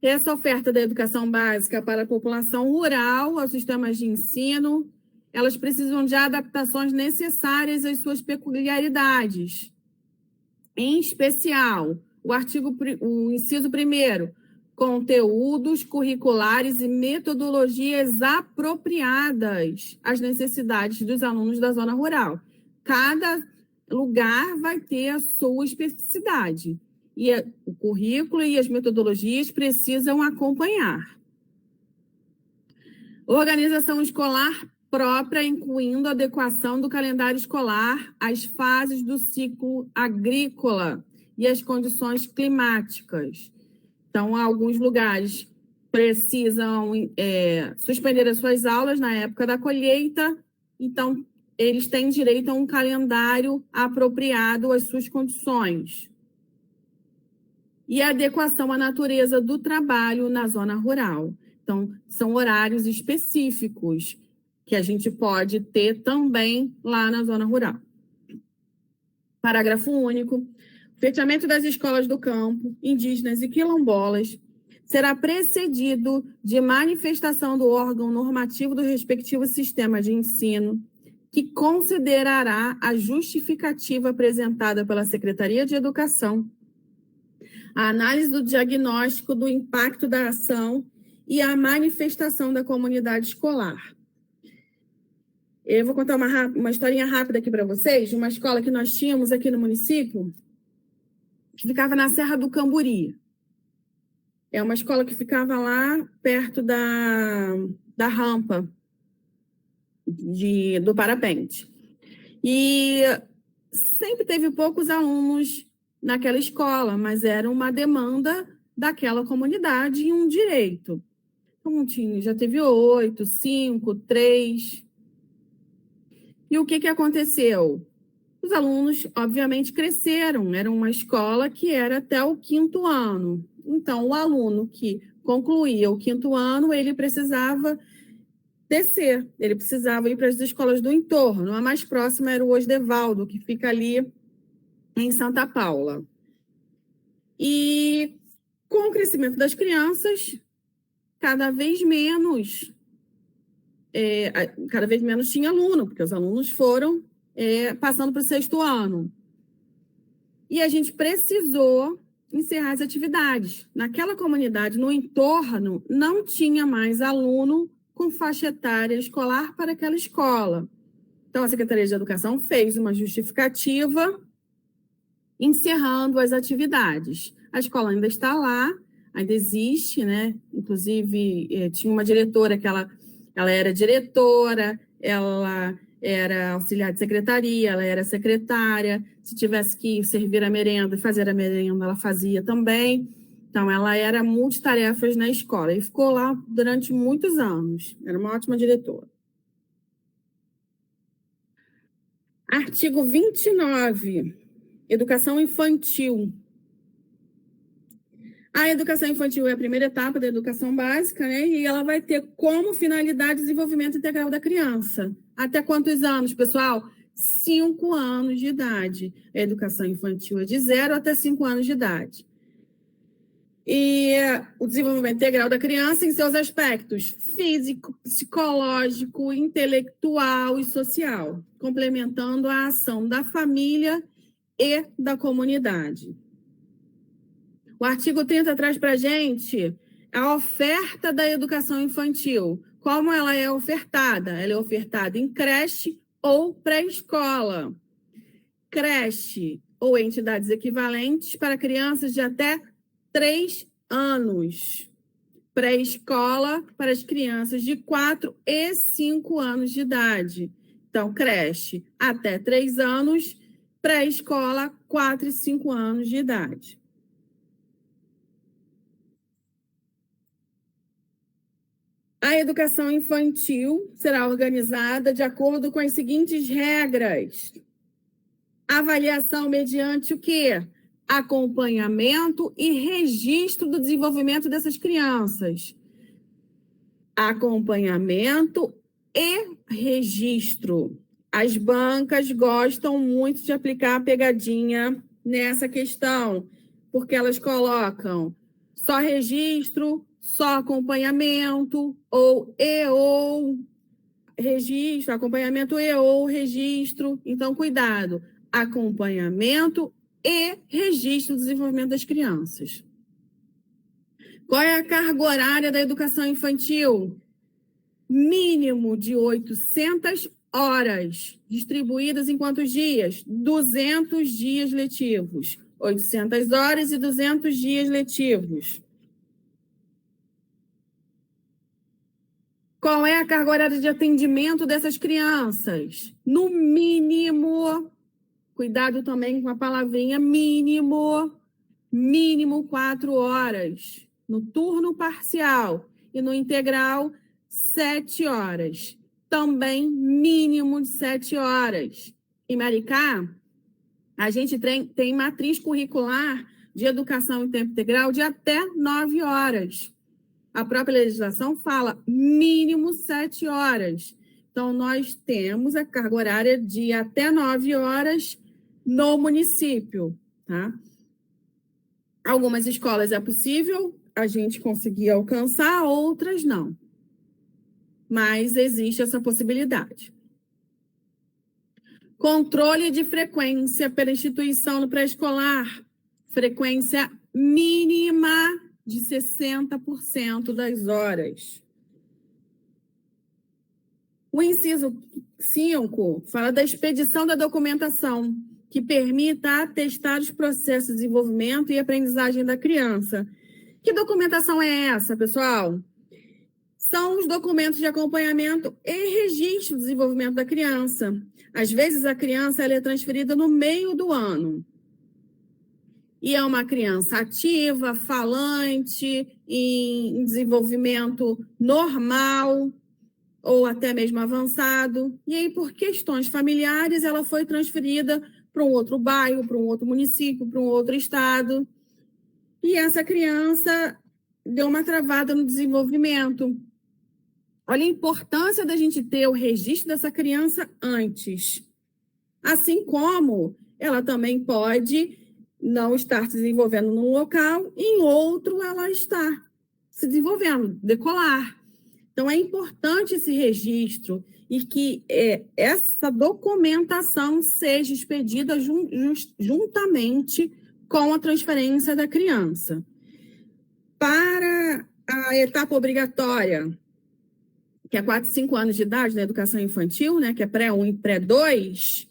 Essa oferta da educação básica para a população rural, aos sistemas de ensino, elas precisam de adaptações necessárias às suas peculiaridades. Em especial, o inciso 1º, conteúdos curriculares e metodologias apropriadas às necessidades dos alunos da zona rural. Cada lugar vai ter a sua especificidade. E o currículo e as metodologias precisam acompanhar. Organização escolar própria, incluindo a adequação do calendário escolar às fases do ciclo agrícola e às condições climáticas. Então, alguns lugares precisam suspender as suas aulas na época da colheita, então, eles têm direito a um calendário apropriado às suas condições. E a adequação à natureza do trabalho na zona rural. Então, são horários específicos que a gente pode ter também lá na zona rural. Parágrafo único. O fechamento das escolas do campo, indígenas e quilombolas será precedido de manifestação do órgão normativo do respectivo sistema de ensino, que considerará a justificativa apresentada pela Secretaria de Educação, a análise do diagnóstico do impacto da ação e a manifestação da comunidade escolar. Eu vou contar uma historinha rápida aqui para vocês, de uma escola que nós tínhamos aqui no município, que ficava na Serra do Camburi. É uma escola que ficava lá perto da rampa do parapente. E sempre teve poucos alunos naquela escola, mas era uma demanda daquela comunidade e um direito. Então, já teve 8, 5, 3. E o que aconteceu? Os alunos, obviamente, cresceram. Era uma escola que era até o 5º ano. Então, o aluno que concluía o 5º ano, ele precisava descer. Ele precisava ir para as escolas do entorno. A mais próxima era o Osdevaldo, que fica ali em Santa Paula. E com o crescimento das crianças, cada vez menos tinha aluno, porque os alunos foram passando para o 6º ano. E a gente precisou encerrar as atividades. Naquela comunidade, no entorno, não tinha mais aluno com faixa etária escolar para aquela escola. Então, a Secretaria de Educação fez uma justificativa encerrando as atividades. A escola ainda está lá, ainda existe, né? Inclusive, tinha uma diretora que ela era diretora, ela era auxiliar de secretaria, ela era secretária. Se tivesse que servir a merenda e fazer a merenda, ela fazia também. Então, ela era multitarefas na escola e ficou lá durante muitos anos. Era uma ótima diretora. Artigo 29. Educação infantil. A educação infantil é a primeira etapa da educação básica, né? E ela vai ter como finalidade o desenvolvimento integral da criança. Até quantos anos, pessoal? 5 anos de idade. A educação infantil é de 0 até 5 anos de idade. e o desenvolvimento integral da criança em seus aspectos físico, psicológico, intelectual e social, complementando a ação da família e da comunidade. O artigo 30 traz para a gente a oferta da educação infantil. Como ela é ofertada? Ela é ofertada em creche ou pré-escola. Creche ou entidades equivalentes para crianças de até 3 anos. Pré-escola para as crianças de 4 e 5 anos de idade. Então, creche até 3 anos, pré-escola 4 e 5 anos de idade. A educação infantil será organizada de acordo com as seguintes regras. Avaliação mediante o quê? Acompanhamento e registro do desenvolvimento dessas crianças. Acompanhamento e registro. As bancas gostam muito de aplicar a pegadinha nessa questão, porque elas colocam só registro, só acompanhamento, ou registro, acompanhamento ou registro. Então, cuidado. Acompanhamento e registro do desenvolvimento das crianças. Qual é a carga horária da educação infantil? Mínimo de 800 horas, distribuídas em quantos dias? 200 dias letivos. 800 horas e 200 dias letivos. Qual é a carga horária de atendimento dessas crianças? No mínimo, cuidado também com a palavrinha mínimo 4 horas. No turno parcial e no integral, 7 horas. Também mínimo de 7 horas. Em Maricá, a gente tem matriz curricular de educação em tempo integral de até 9 horas. A própria legislação fala mínimo 7 horas. Então, nós temos a carga horária de até 9 horas no município, tá? Algumas escolas é possível a gente conseguir alcançar, outras não. Mas existe essa possibilidade. Controle de frequência pela instituição no pré-escolar. Frequência mínima de 60% das horas. O inciso 5 fala da expedição da documentação, que permita atestar os processos de desenvolvimento e aprendizagem da criança. Que documentação é essa, pessoal? São os documentos de acompanhamento e registro do desenvolvimento da criança. Às vezes, a criança ela é transferida no meio do ano. E é uma criança ativa, falante, em desenvolvimento normal ou até mesmo avançado. E aí, por questões familiares, ela foi transferida para um outro bairro, para um outro município, para um outro estado. E essa criança deu uma travada no desenvolvimento. Olha a importância da gente ter o registro dessa criança antes. Assim como ela também pode não estar se desenvolvendo num local, em outro ela está se desenvolvendo, decolar. Então, é importante esse registro e que essa documentação seja expedida juntamente com a transferência da criança. Para a etapa obrigatória, que é 4 e 5 anos de idade na educação infantil, né, que é pré-1 e pré-2,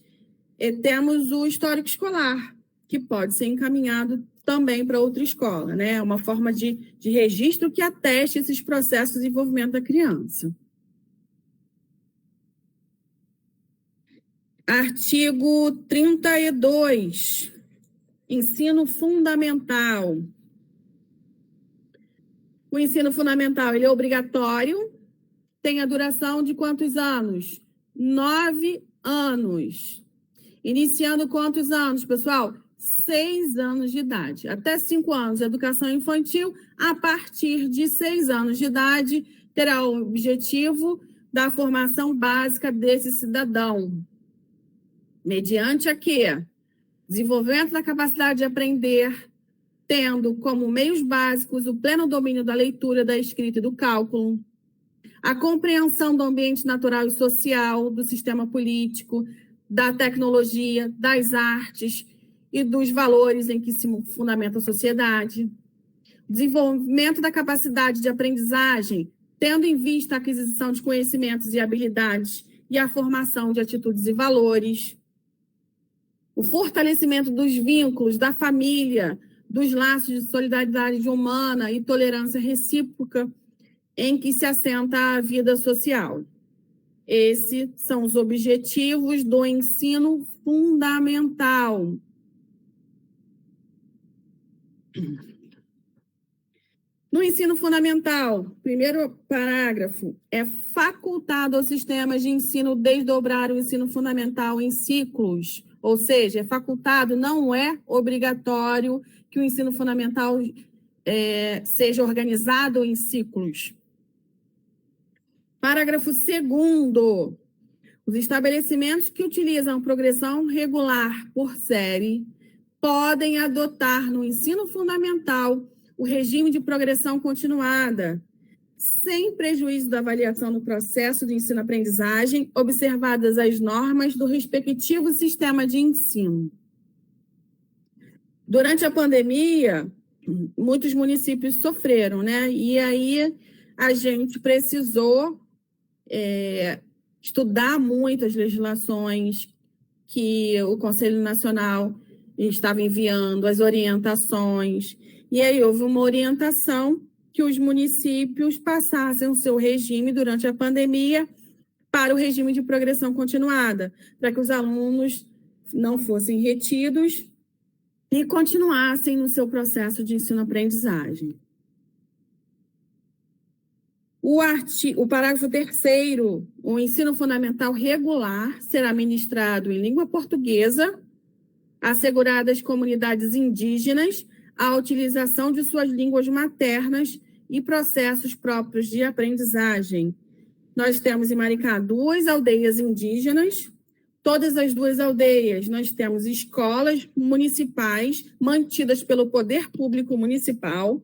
temos o histórico escolar, que pode ser encaminhado também para outra escola, né? É uma forma de registro que ateste esses processos de desenvolvimento da criança. Artigo 32, ensino fundamental. O ensino fundamental ele é obrigatório, tem a duração de quantos anos? 9 anos. Iniciando quantos anos, pessoal? 6 anos de idade. Até 5 anos, educação infantil. A partir de 6 anos de idade, terá o objetivo da formação básica desse cidadão. Mediante a quê? Desenvolvimento da capacidade de aprender, tendo como meios básicos o pleno domínio da leitura, da escrita e do cálculo, a compreensão do ambiente natural e social, do sistema político, da tecnologia, das artes e dos valores em que se fundamenta a sociedade, desenvolvimento da capacidade de aprendizagem, tendo em vista a aquisição de conhecimentos e habilidades e a formação de atitudes e valores, o fortalecimento dos vínculos da família, dos laços de solidariedade humana e tolerância recíproca em que se assenta a vida social. Esses são os objetivos do ensino fundamental. No ensino fundamental, primeiro parágrafo, é facultado aos sistemas de ensino desdobrar o ensino fundamental em ciclos, ou seja, é facultado, não é obrigatório que o ensino fundamental seja organizado em ciclos. Parágrafo 2º, os estabelecimentos que utilizam progressão regular por série podem adotar no ensino fundamental o regime de progressão continuada, sem prejuízo da avaliação do processo de ensino-aprendizagem, observadas as normas do respectivo sistema de ensino. Durante a pandemia, muitos municípios sofreram, né? E aí a gente precisou estudar muito as legislações que o Conselho Nacional estava enviando, as orientações. E aí houve uma orientação que os municípios passassem o seu regime durante a pandemia para o regime de progressão continuada, para que os alunos não fossem retidos e continuassem no seu processo de ensino-aprendizagem. O parágrafo 3º, o ensino fundamental regular será ministrado em língua portuguesa, assegurada às comunidades indígenas a utilização de suas línguas maternas e processos próprios de aprendizagem. Nós temos em Maricá 2 aldeias indígenas. Todas as 2 aldeias nós temos escolas municipais mantidas pelo poder público municipal.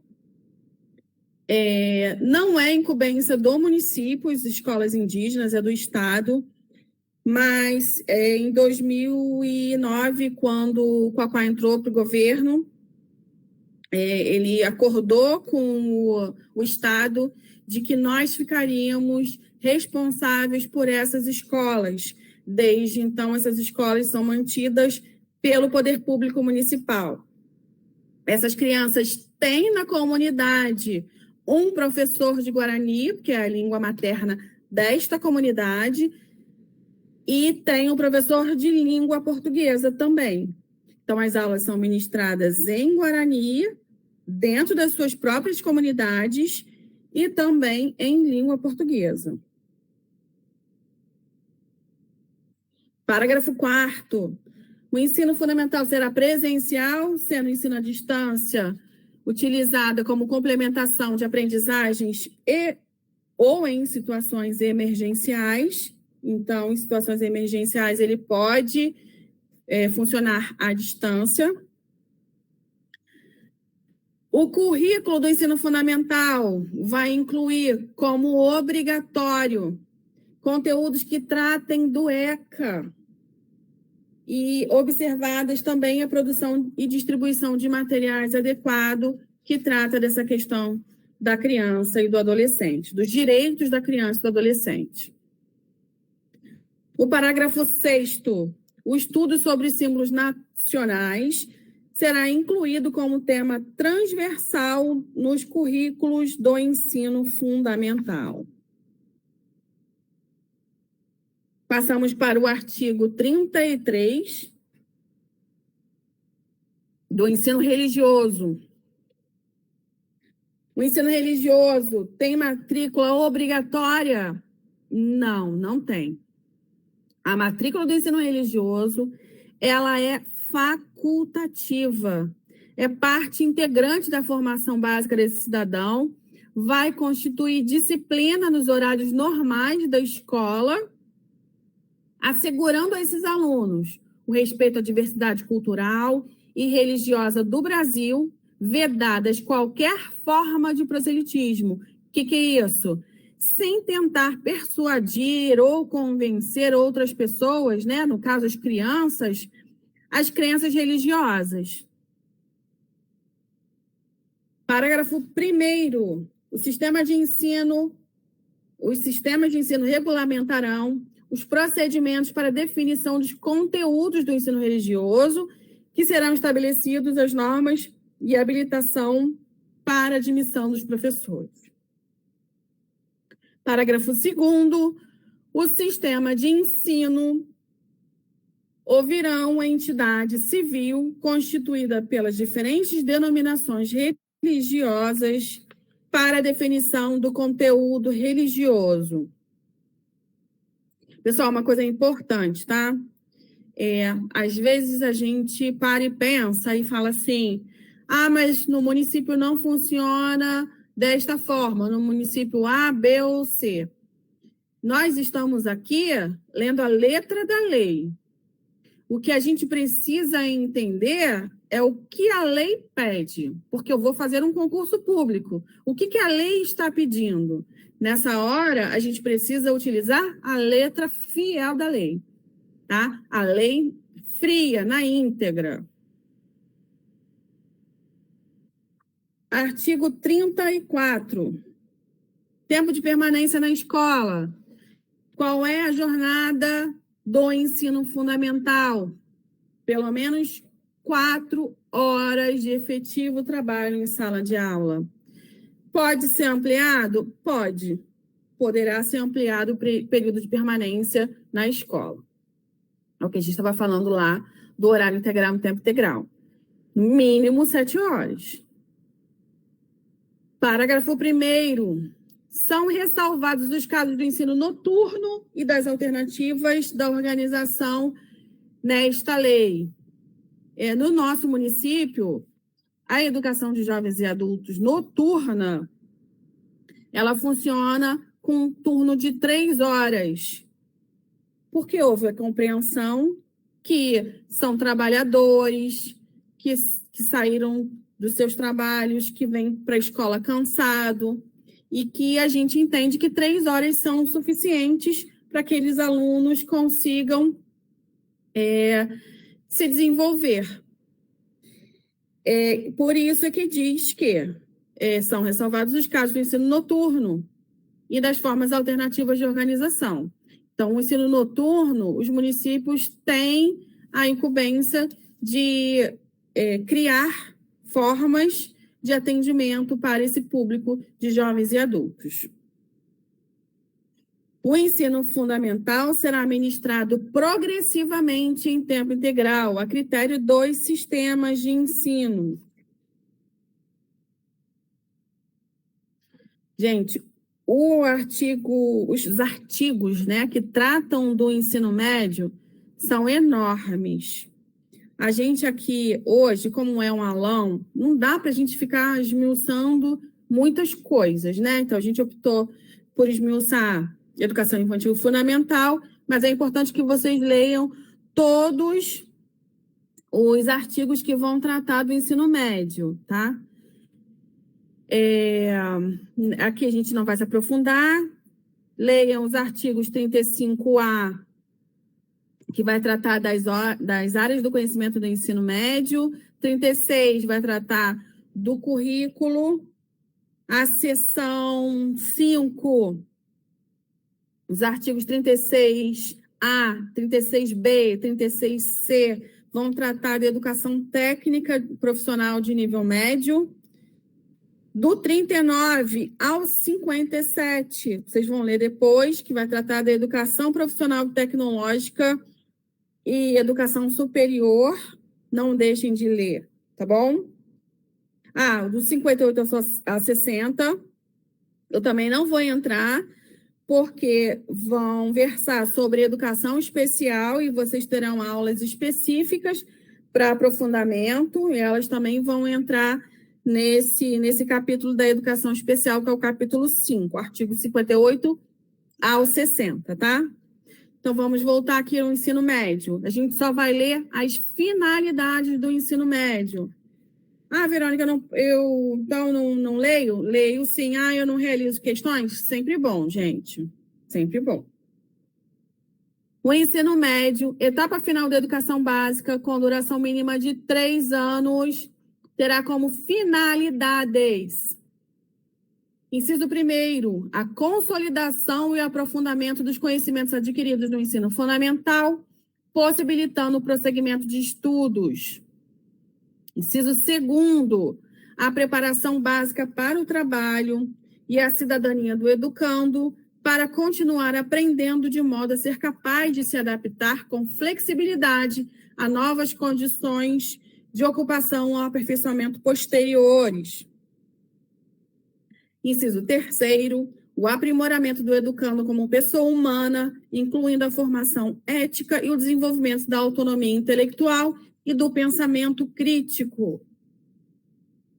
Não é incumbência do município, as escolas indígenas, é do Estado, mas em 2009, quando o Quaquá entrou para o governo, ele acordou com o Estado de que nós ficaríamos responsáveis por essas escolas. Desde então, essas escolas são mantidas pelo poder público municipal. Essas crianças têm na comunidade um professor de Guarani, que é a língua materna desta comunidade, e tem um professor de língua portuguesa também. Então, as aulas são ministradas em Guarani, dentro das suas próprias comunidades, e também em língua portuguesa. Parágrafo 4º. O ensino fundamental será presencial, sendo o ensino à distância utilizada como complementação de aprendizagens ou em situações emergenciais. Então, em situações emergenciais, ele pode funcionar à distância. O currículo do ensino fundamental vai incluir como obrigatório conteúdos que tratem do ECA e observadas também a produção e distribuição de materiais adequados que trata dessa questão da criança e do adolescente, dos direitos da criança e do adolescente. O parágrafo 6º, o estudo sobre símbolos nacionais será incluído como tema transversal nos currículos do ensino fundamental. Passamos para o artigo 33 do ensino religioso. O ensino religioso tem matrícula obrigatória? Não, não tem. A matrícula do ensino religioso, ela é facultativa, é parte integrante da formação básica desse cidadão, vai constituir disciplina nos horários normais da escola, assegurando a esses alunos o respeito à diversidade cultural e religiosa do Brasil, vedadas qualquer forma de proselitismo. O que é isso? Sem tentar persuadir ou convencer outras pessoas, né? No caso, as crenças religiosas. Parágrafo 1º. Os sistemas de ensino regulamentarão os procedimentos para definição dos conteúdos do ensino religioso, que serão estabelecidos as normas e habilitação para admissão dos professores. Parágrafo 2º. O sistema de ensino ouvirá uma entidade civil constituída pelas diferentes denominações religiosas para a definição do conteúdo religioso. Pessoal, uma coisa importante, tá? Às vezes a gente para e pensa e fala assim, mas no município não funciona desta forma, no município A, B ou C. Nós estamos aqui lendo a letra da lei. O que a gente precisa entender é o que a lei pede, porque eu vou fazer um concurso público. O que a lei está pedindo? Nessa hora, a gente precisa utilizar a letra fiel da lei, tá? A lei fria, na íntegra. Artigo 34. Tempo de permanência na escola. Qual é a jornada do ensino fundamental? Pelo menos 4 horas de efetivo trabalho em sala de aula. Pode ser ampliado? Pode. Poderá ser ampliado o período de permanência na escola. É o que a gente estava falando lá do horário integral no tempo integral. Mínimo 7 horas. Parágrafo 1º. São ressalvados os casos do ensino noturno e das alternativas da organização nesta lei. No nosso município, a educação de jovens e adultos noturna, ela funciona com um turno de 3 horas. Porque houve a compreensão que são trabalhadores, que saíram dos seus trabalhos, que vêm para a escola cansado, e que a gente entende que 3 horas são suficientes para que aqueles alunos consigam se desenvolver. Por isso é que diz que são ressalvados os casos do ensino noturno e das formas alternativas de organização. Então, o ensino noturno, os municípios têm a incumbência de criar formas de atendimento para esse público de jovens e adultos. O ensino fundamental será ministrado progressivamente em tempo integral, a critério dos sistemas de ensino. Gente, os artigos, né, que tratam do ensino médio são enormes. A gente aqui, hoje, como é um aulão, não dá para a gente ficar esmiuçando muitas coisas, né? Então, a gente optou por esmiuçar educação infantil fundamental, mas é importante que vocês leiam todos os artigos que vão tratar do ensino médio, tá? Aqui a gente não vai se aprofundar. Leiam os artigos 35A, que vai tratar das áreas do conhecimento do ensino médio. 36 vai tratar do currículo. A seção 5, os artigos 36A, 36B, 36C, vão tratar de educação técnica profissional de nível médio. Do 39 ao 57, vocês vão ler depois, que vai tratar da educação profissional tecnológica e educação superior. Não deixem de ler, tá bom? Do 58 a 60, eu também não vou entrar, porque vão versar sobre educação especial e vocês terão aulas específicas para aprofundamento, e elas também vão entrar nesse capítulo da educação especial, que é o capítulo 5, artigo 58 ao 60, tá? Então, vamos voltar aqui ao ensino médio. A gente só vai ler as finalidades do ensino médio. Ah, Verônica, então não leio? Leio sim. Ah, eu não realizo questões? Sempre bom, gente. Sempre bom. O ensino médio, etapa final da educação básica, com duração mínima de 3 anos, terá como finalidades: inciso 1º, a consolidação e aprofundamento dos conhecimentos adquiridos no ensino fundamental, possibilitando o prosseguimento de estudos. Inciso 2º, a preparação básica para o trabalho e a cidadania do educando, para continuar aprendendo de modo a ser capaz de se adaptar com flexibilidade a novas condições de ocupação ou aperfeiçoamento posteriores. Inciso 3º, o aprimoramento do educando como pessoa humana, incluindo a formação ética e o desenvolvimento da autonomia intelectual e do pensamento crítico.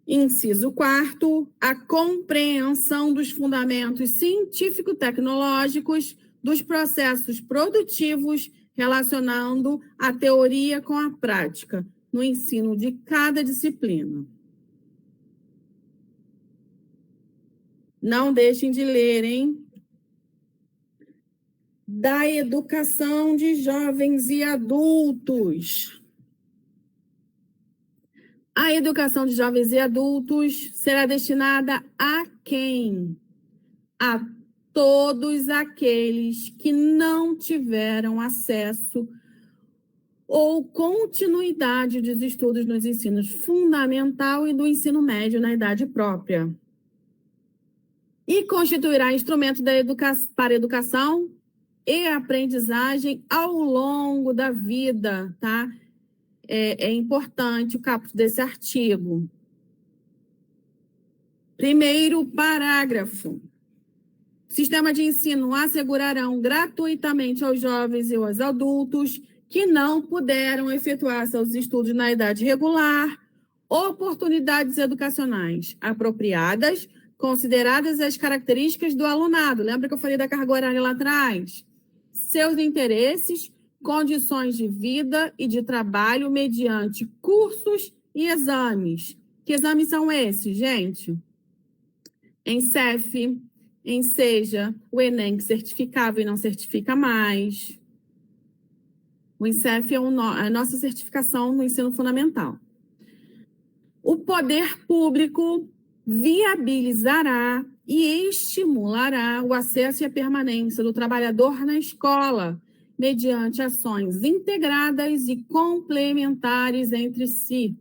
Inciso 4º, a compreensão dos fundamentos científico-tecnológicos dos processos produtivos, relacionando a teoria com a prática, no ensino de cada disciplina. Não deixem de ler, hein? Da educação de jovens e adultos. A educação de jovens e adultos será destinada a quem? A todos aqueles que não tiveram acesso ou continuidade dos estudos nos ensinos fundamental e do ensino médio na idade própria. E constituirá instrumento para educação e aprendizagem ao longo da vida, tá? É importante o caput desse artigo. Primeiro parágrafo. Sistema de ensino assegurarão gratuitamente aos jovens e aos adultos que não puderam efetuar seus estudos na idade regular oportunidades educacionais apropriadas, consideradas as características do alunado. Lembra que eu falei da carga horária lá atrás? Seus interesses, condições de vida e de trabalho mediante cursos e exames. Que exames são esses, gente? ENCEF, ENSEJA, o ENEM, que certificava e não certifica mais. O ENCEF é a nossa certificação no ensino fundamental. O poder público viabilizará e estimulará o acesso e a permanência do trabalhador na escola, mediante ações integradas e complementares entre si.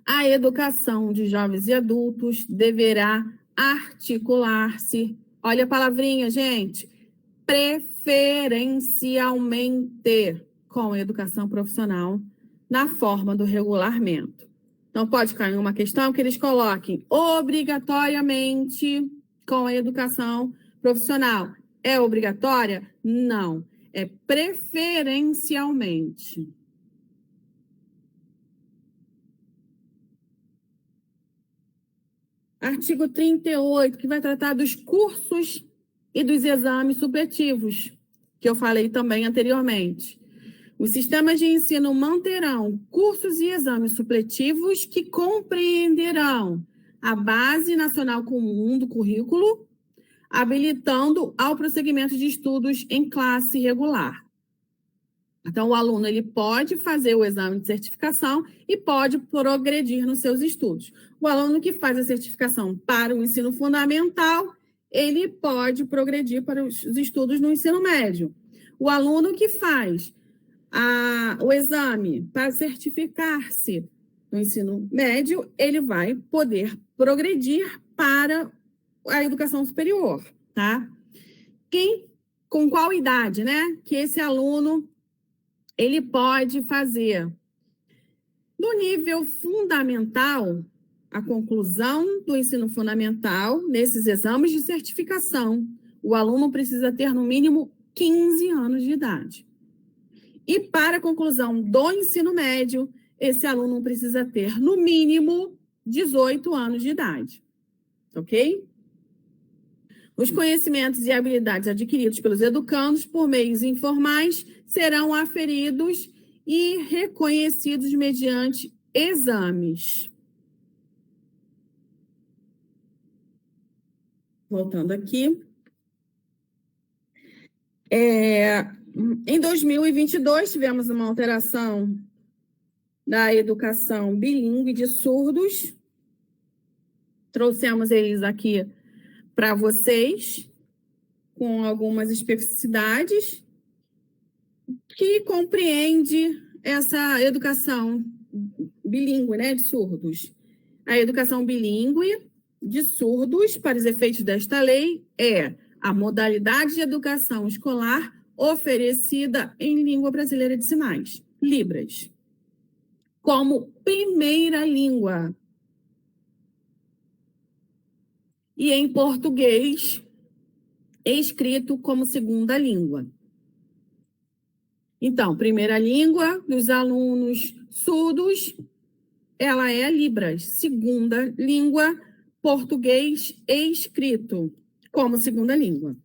A educação de jovens e adultos deverá articular-se, olha a palavrinha, gente, preferencialmente com a educação profissional na forma do regulamento. Então, pode cair uma questão que eles coloquem obrigatoriamente com a educação profissional. É obrigatória? Não. É preferencialmente. Artigo 38, que vai tratar dos cursos e dos exames supletivos, que eu falei também anteriormente. Os sistemas de ensino manterão cursos e exames supletivos que compreenderão a Base Nacional Comum do Currículo, habilitando ao prosseguimento de estudos em classe regular. Então, o aluno ele pode fazer o exame de certificação e pode progredir nos seus estudos. O aluno que faz a certificação para o ensino fundamental, ele pode progredir para os estudos no ensino médio. O aluno que faz o exame para certificar-se no ensino médio, ele vai poder progredir para a educação superior, tá? Com qual idade, né? Que esse aluno ele pode fazer. No nível fundamental, a conclusão do ensino fundamental, nesses exames de certificação, o aluno precisa ter no mínimo 15 anos de idade. E para a conclusão do ensino médio, esse aluno precisa ter no mínimo 18 anos de idade. Ok? Os conhecimentos e habilidades adquiridos pelos educandos por meios informais serão aferidos e reconhecidos mediante exames. Voltando aqui. Em 2022, tivemos uma alteração da educação bilíngue de surdos. Trouxemos eles aqui para vocês, com algumas especificidades, que compreende essa educação bilíngue, né, de surdos. A educação bilíngue de surdos, para os efeitos desta lei, é a modalidade de educação escolar oferecida em língua brasileira de sinais, Libras, como primeira língua. E em português, escrito como segunda língua. Então, primeira língua dos alunos surdos, ela é Libras. Segunda língua, português escrito como segunda língua.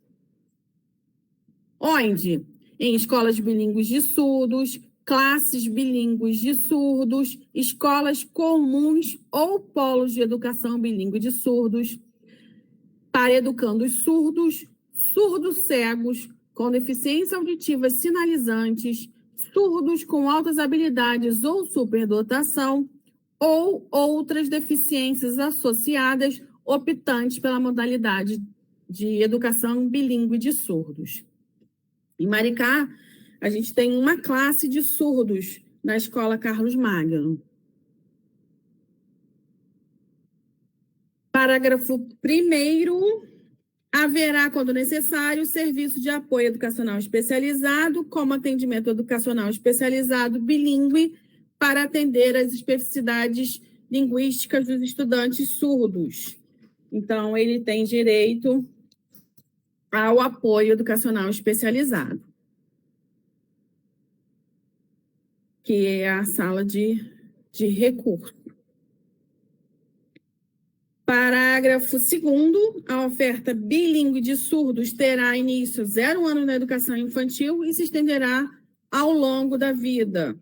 Onde? Em escolas bilíngues de surdos, classes bilíngues de surdos, escolas comuns ou polos de educação bilíngue de surdos, para educandos surdos, surdos cegos, com deficiência auditiva sinalizantes, surdos com altas habilidades ou superdotação, ou outras deficiências associadas, optantes pela modalidade de educação bilíngue de surdos. Em Maricá, a gente tem uma classe de surdos na Escola Carlos Magno. Parágrafo 1º, haverá, quando necessário, serviço de apoio educacional especializado, como atendimento educacional especializado bilíngue, para atender às especificidades linguísticas dos estudantes surdos. Então, ele tem direito ao apoio educacional especializado, que é a sala de recurso. Parágrafo 2º, a oferta bilíngue de surdos terá início 0 anos na educação infantil e se estenderá ao longo da vida.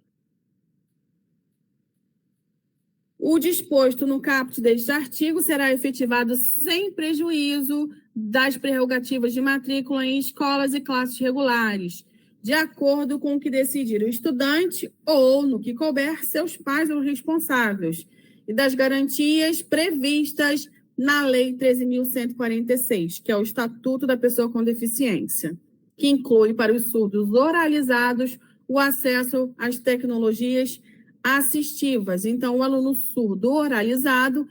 O disposto no caput deste artigo será efetivado sem prejuízo das prerrogativas de matrícula em escolas e classes regulares, de acordo com o que decidir o estudante ou, no que couber, seus pais ou responsáveis, e das garantias previstas na Lei 13.146, que é o Estatuto da Pessoa com Deficiência, que inclui para os surdos oralizados o acesso às tecnologias assistivas. Então, o aluno surdo oralizado,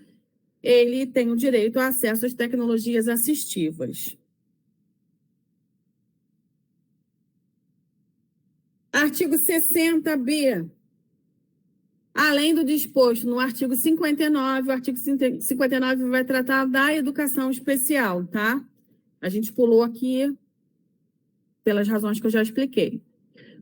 ele tem o direito ao acesso às tecnologias assistivas. Artigo 60b. Além do disposto no artigo 59, o artigo 59 vai tratar da educação especial, tá? A gente pulou aqui pelas razões que eu já expliquei.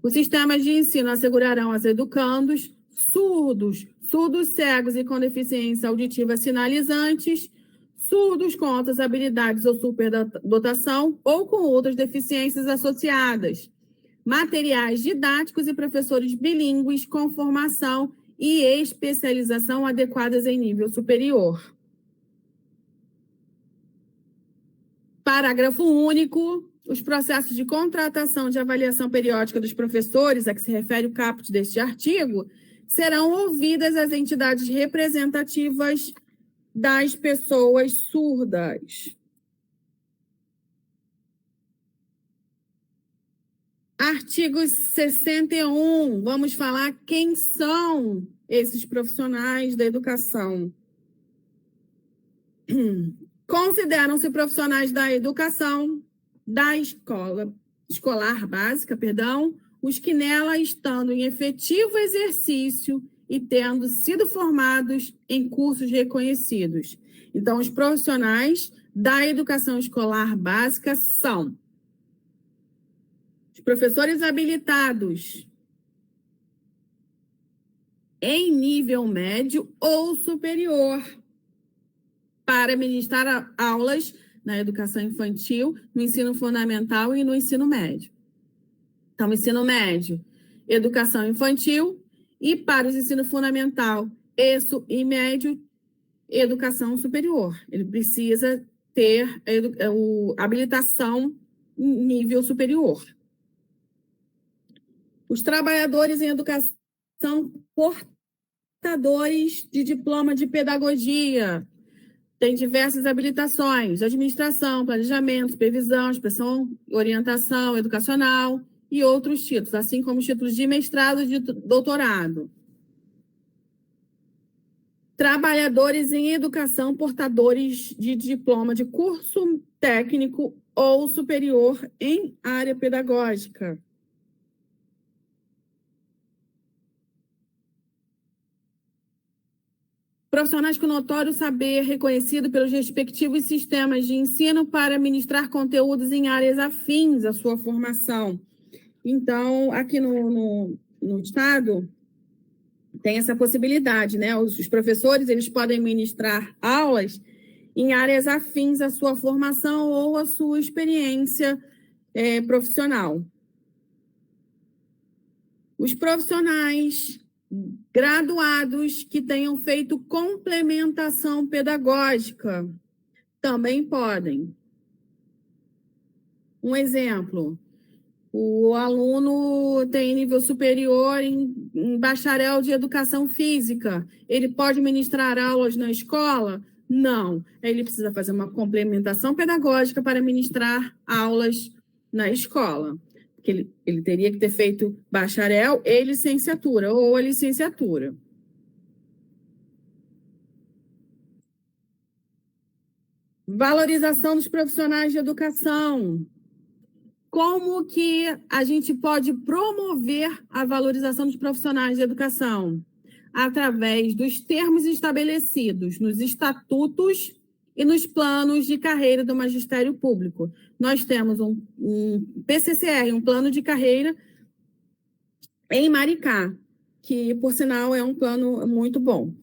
Os sistemas de ensino assegurarão aos educandos surdos, surdos cegos e com deficiência auditiva sinalizantes, surdos com altas habilidades ou superdotação ou com outras deficiências associadas, materiais didáticos e professores bilíngues com formação e especialização adequadas em nível superior. Parágrafo único. Os processos de contratação de avaliação periódica dos professores, a que se refere o caput deste artigo, serão ouvidas as entidades representativas das pessoas surdas. Artigo 61, vamos falar quem são esses profissionais da educação. Consideram-se profissionais da educação, da escolar básica, os que nela estando em efetivo exercício e tendo sido formados em cursos reconhecidos. Então, os profissionais da educação escolar básica são os professores habilitados em nível médio ou superior para ministrar aulas na educação infantil, no ensino fundamental e no ensino médio. Então, ensino médio, educação infantil, e para o ensino fundamental, ESO e médio, educação superior. Ele precisa ter habilitação em nível superior. Os trabalhadores em educação portadores de diploma de pedagogia têm diversas habilitações: administração, planejamento, supervisão, inspeção, orientação educacional e outros títulos, assim como os títulos de mestrado e de doutorado. Trabalhadores em educação portadores de diploma de curso técnico ou superior em área pedagógica. Profissionais com notório saber reconhecido pelos respectivos sistemas de ensino para ministrar conteúdos em áreas afins à sua formação. Então, aqui no Estado, tem essa possibilidade, né? Os professores, eles podem ministrar aulas em áreas afins à sua formação ou à sua experiência profissional. Os profissionais graduados que tenham feito complementação pedagógica também podem. Um exemplo: o aluno tem nível superior em bacharel de educação física. Ele pode ministrar aulas na escola? Não. Ele precisa fazer uma complementação pedagógica para ministrar aulas na escola. Porque ele teria que ter feito bacharel e licenciatura, ou a licenciatura. Valorização dos profissionais de educação. Como que a gente pode promover a valorização dos profissionais de educação? Através dos termos estabelecidos nos estatutos e nos planos de carreira do magistério público. Nós temos um PCCR, um plano de carreira em Maricá, que, por sinal, é um plano muito bom.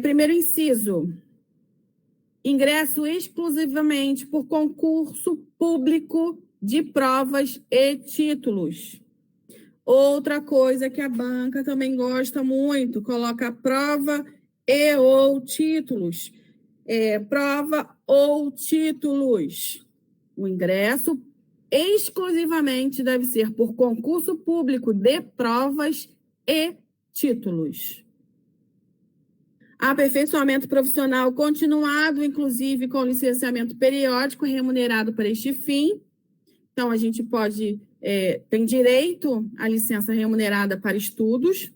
Primeiro inciso: ingresso exclusivamente por concurso público de provas e títulos. Outra coisa que a banca também gosta muito, coloca prova e ou títulos. Prova ou títulos. O ingresso exclusivamente deve ser por concurso público de provas e títulos. Aperfeiçoamento profissional continuado, inclusive com licenciamento periódico remunerado para este fim. Então, a gente tem direito à licença remunerada para estudos.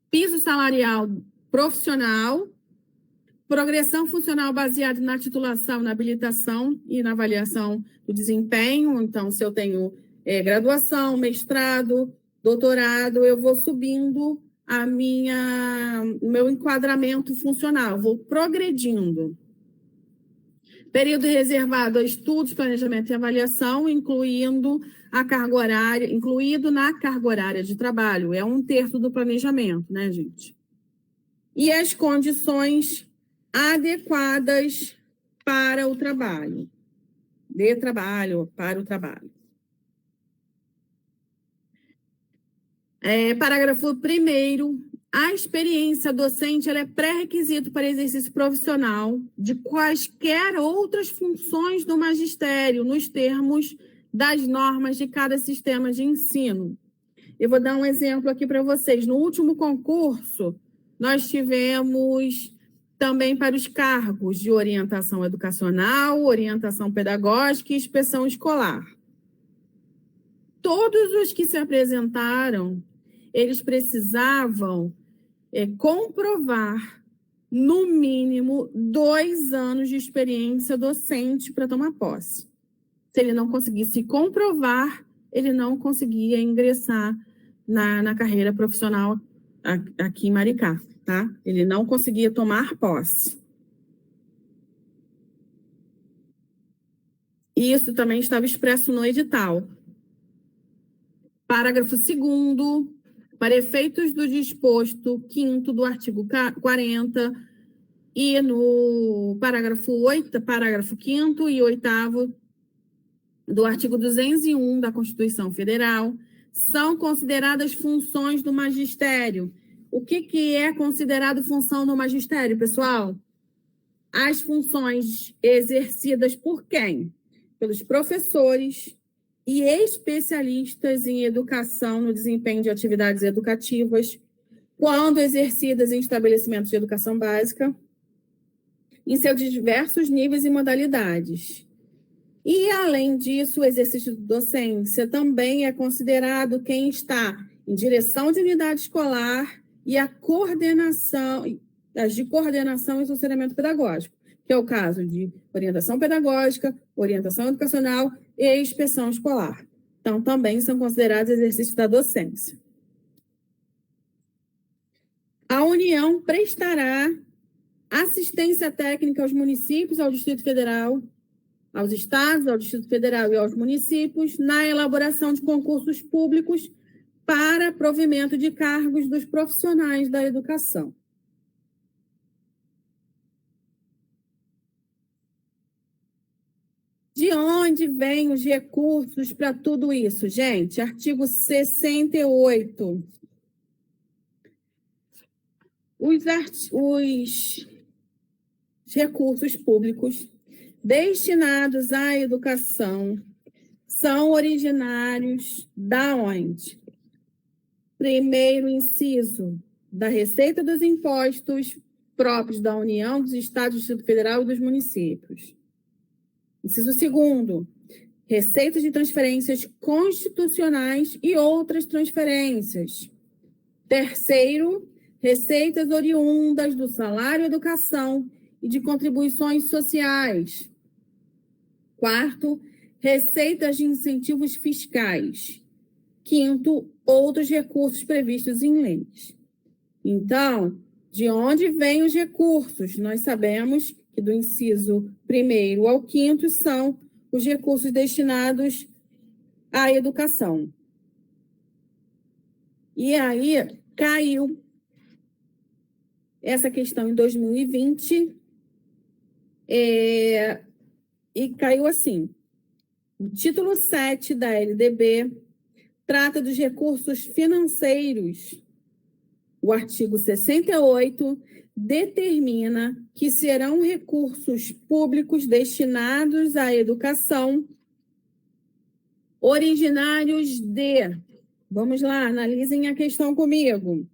Piso salarial profissional. Progressão funcional baseada na titulação, na habilitação e na avaliação do desempenho. Então, se eu tenho graduação, mestrado, doutorado, eu vou subindo o meu enquadramento funcional, vou progredindo. Período reservado a estudos, planejamento e avaliação, incluído na carga horária de trabalho. É 1/3 do planejamento, né, gente? E as condições adequadas para o trabalho. Para o trabalho. Parágrafo 1º. A experiência docente ela é pré-requisito para exercício profissional de quaisquer outras funções do magistério, nos termos das normas de cada sistema de ensino. Eu vou dar um exemplo aqui para vocês. No último concurso, nós tivemos também para os cargos de orientação educacional, orientação pedagógica e inspeção escolar. Todos os que se apresentaram, eles precisavam comprovar, no mínimo, 2 anos de experiência docente para tomar posse. Se ele não conseguisse comprovar, ele não conseguia ingressar na carreira profissional aqui em Maricá, tá? Ele não conseguia tomar posse. Isso também estava expresso no edital. Parágrafo 2º. Para efeitos do disposto 5º do artigo 40 e no parágrafo 5º e 8º do artigo 201 da Constituição Federal, são consideradas funções do magistério O que é considerado função no magistério, pessoal? As funções exercidas por quem? Pelos professores e especialistas em educação no desempenho de atividades educativas, quando exercidas em estabelecimentos de educação básica, em seus diversos níveis e modalidades. E, além disso, o exercício de docência também é considerado quem está em direção de unidade escolar e as de coordenação e funcionamento pedagógico, que é o caso de orientação pedagógica, orientação educacional e inspeção escolar. Então, também são considerados exercícios da docência. A União prestará assistência técnica aos municípios, ao Distrito Federal, aos estados, ao Distrito Federal e aos municípios na elaboração de concursos públicos para provimento de cargos dos profissionais da educação. De onde vêm os recursos para tudo isso, gente? Artigo 68. Os recursos públicos destinados à educação são originários da onde? Primeiro inciso, da receita dos impostos próprios da União, dos Estados, do Distrito Federal e dos municípios. Inciso segundo, receitas de transferências constitucionais e outras transferências. Terceiro, receitas oriundas do salário educação e de contribuições sociais. Quarto, receitas de incentivos fiscais. Quinto, outros recursos previstos em leis. Então, de onde vêm os recursos? Nós sabemos que do inciso 1º ao 5º são os recursos destinados à educação. E aí, caiu essa questão em 2020, e caiu assim. O título 7 da LDB trata dos recursos financeiros. O artigo 68 determina que serão recursos públicos destinados à educação originários de... Vamos lá, analisem a questão comigo.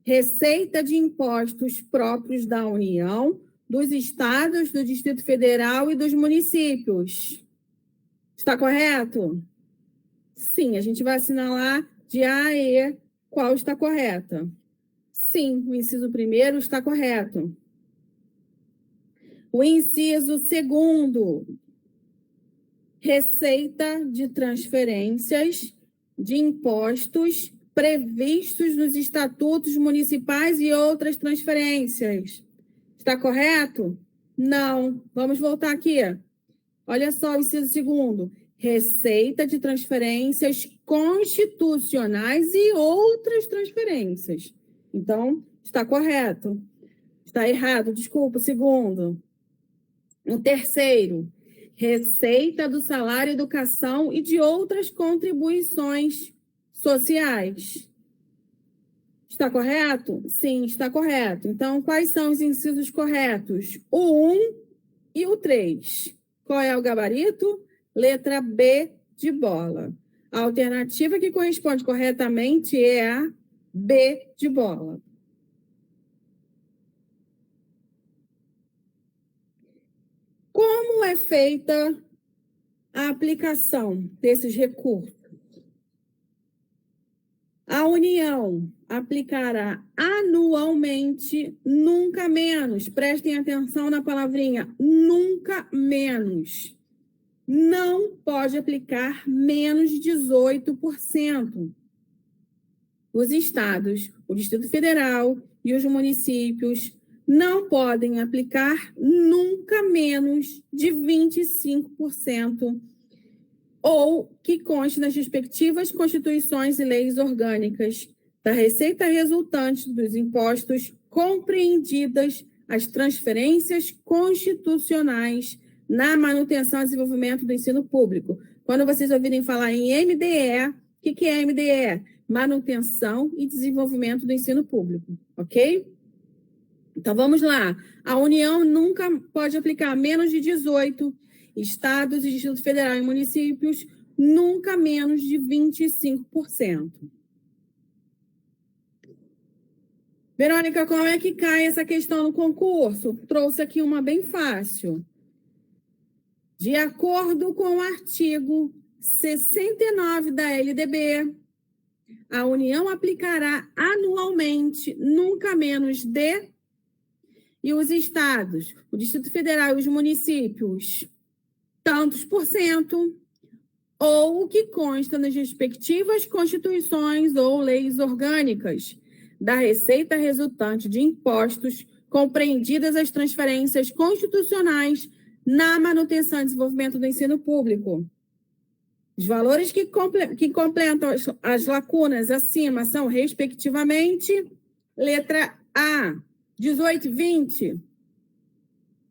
Receita de impostos próprios da União, dos estados, do Distrito Federal e dos municípios. Está correto? Sim, a gente vai assinalar de A a E qual está correta. Sim, o inciso 1º está correto. O inciso 2º, receita de transferências de impostos previstos nos estatutos municipais e outras transferências. Está correto? Não. Vamos voltar aqui. Olha só o inciso 2º. Receita de transferências constitucionais e outras transferências. Então, está correto. Está errado, desculpa, o 2º. O 3º, receita do salário educação e de outras contribuições sociais. Está correto? Sim, está correto. Então, quais são os incisos corretos? O 1 e o 3. Qual é o gabarito? Letra B de bola. A alternativa que corresponde corretamente é a B de bola. Como é feita a aplicação desses recursos? A União aplicará anualmente, nunca menos. Prestem atenção na palavrinha, nunca menos. Não pode aplicar menos de 18%. Os estados, o Distrito Federal e os municípios não podem aplicar nunca menos de 25%, ou que conste nas respectivas constituições e leis orgânicas da receita resultante dos impostos compreendidas as transferências constitucionais na manutenção e desenvolvimento do ensino público. Quando vocês ouvirem falar em MDE, o que é MDE? manutenção e desenvolvimento do ensino público, ok? Então, vamos lá. A União nunca pode aplicar menos de 18, estados e Distrito Federal e municípios, nunca menos de 25%. Verônica, como é que cai essa questão no concurso? Trouxe aqui uma bem fácil. De acordo com o artigo 69 da LDB, a União aplicará anualmente nunca menos de... E os estados, o Distrito Federal e os municípios, tantos por cento, ou o que consta nas respectivas constituições ou leis orgânicas da receita resultante de impostos, compreendidas as transferências constitucionais na manutenção e desenvolvimento do ensino público. Os valores que completam as lacunas acima são, respectivamente, letra A, 18 e 20?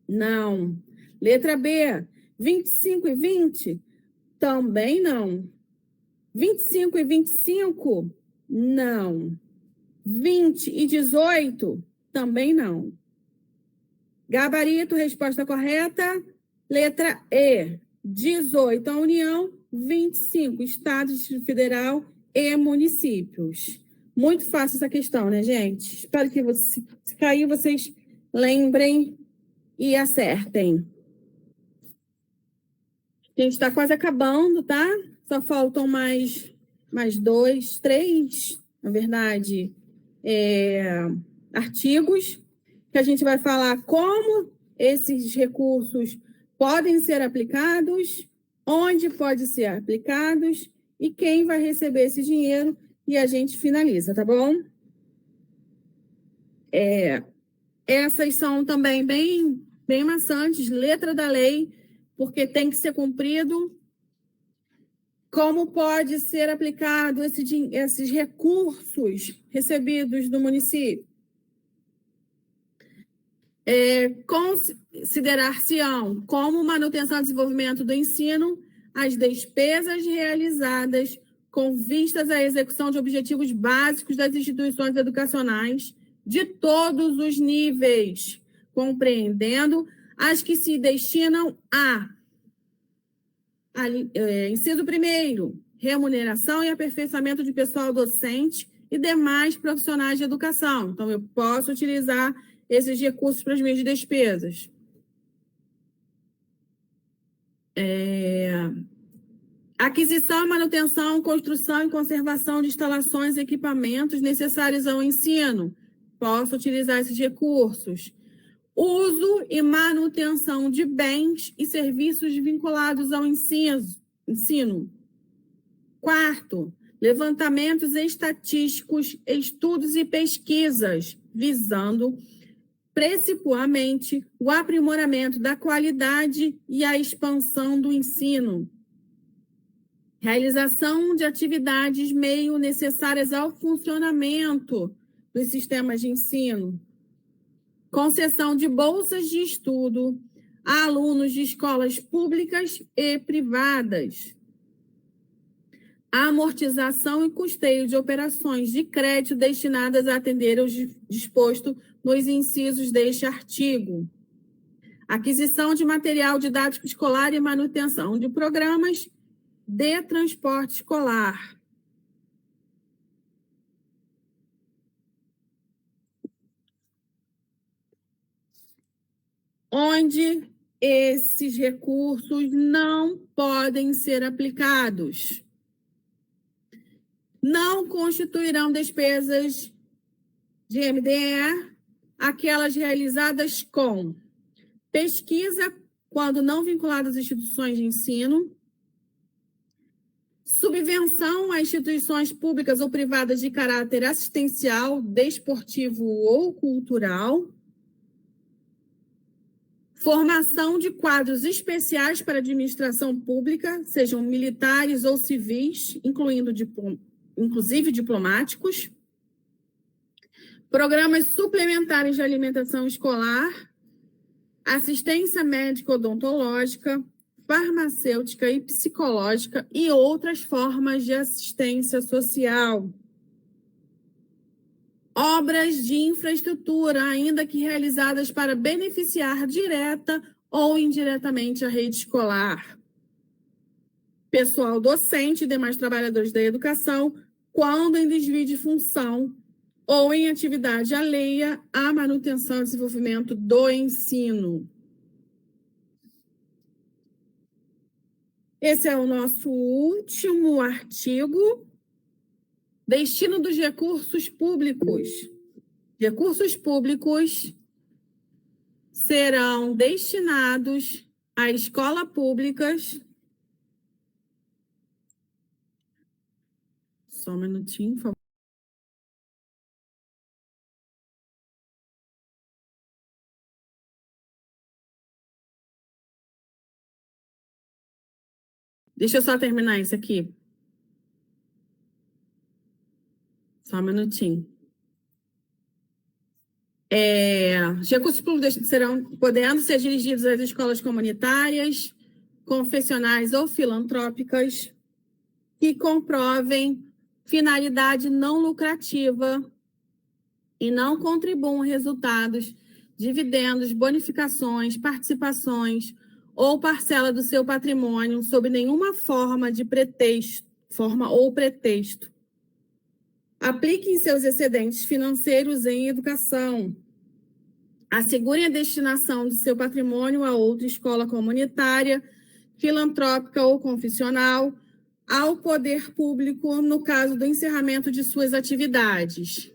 Não. Letra B, 25 e 20? Também não. 25 e 25? Não. 20 e 18? Também não. Gabarito, resposta correta. Letra E, 18 a União, 25 estados, Distrito Federal e municípios. Muito fácil essa questão, né, gente? Espero que se cair, vocês lembrem e acertem. A gente está quase acabando, tá? Só faltam mais 2, 3, na verdade, artigos, que a gente vai falar como esses recursos podem ser aplicados, onde podem ser aplicados e quem vai receber esse dinheiro, e a gente finaliza, tá bom? Essas são também bem maçantes, letra da lei, porque tem que ser cumprido. Como pode ser aplicado esses recursos recebidos do município? Considerar-se-ão como manutenção e desenvolvimento do ensino as despesas realizadas com vistas à execução de objetivos básicos das instituições educacionais de todos os níveis, compreendendo as que se destinam a inciso 1º, remuneração e aperfeiçoamento de pessoal docente e demais profissionais de educação. Então, eu posso utilizar esses recursos para as minhas despesas. Aquisição, manutenção, construção e conservação de instalações e equipamentos necessários ao ensino. Posso utilizar esses recursos. Uso e manutenção de bens e serviços vinculados ao ensino. 4º, levantamentos estatísticos, estudos e pesquisas, visando principalmente o aprimoramento da qualidade e a expansão do ensino. Realização de atividades meio necessárias ao funcionamento dos sistemas de ensino. Concessão de bolsas de estudo a alunos de escolas públicas e privadas. Amortização e custeio de operações de crédito destinadas a atender ao disposto nos incisos deste artigo. Aquisição de material didático escolar e manutenção de programas de transporte escolar. Onde esses recursos não podem ser aplicados. Não constituirão despesas de MDE aquelas realizadas com pesquisa, quando não vinculadas às instituições de ensino, subvenção a instituições públicas ou privadas de caráter assistencial, desportivo ou cultural, formação de quadros especiais para administração pública, sejam militares ou civis, inclusive diplomáticos, programas suplementares de alimentação escolar, assistência médico-odontológica, farmacêutica e psicológica e outras formas de assistência social. obras de infraestrutura, ainda que realizadas para beneficiar direta ou indiretamente a rede escolar, pessoal docente e demais trabalhadores da educação, quando em desvio de função ou em atividade alheia à manutenção e desenvolvimento do ensino. Esse é o nosso último artigo. Destino dos recursos públicos. Recursos públicos serão destinados a escolas públicas. Só um minutinho, por favor. Deixa eu só terminar isso aqui. Só um minutinho. Os recursos públicos serão podendo ser dirigidos às escolas comunitárias, confessionais ou filantrópicas que comprovem finalidade não lucrativa e não contribuam resultados, dividendos, bonificações, participações ou parcela do seu patrimônio sob nenhuma forma ou pretexto. Apliquem seus excedentes financeiros em educação. Assegurem a destinação de seu patrimônio a outra escola comunitária, filantrópica ou confessional, ao poder público no caso do encerramento de suas atividades.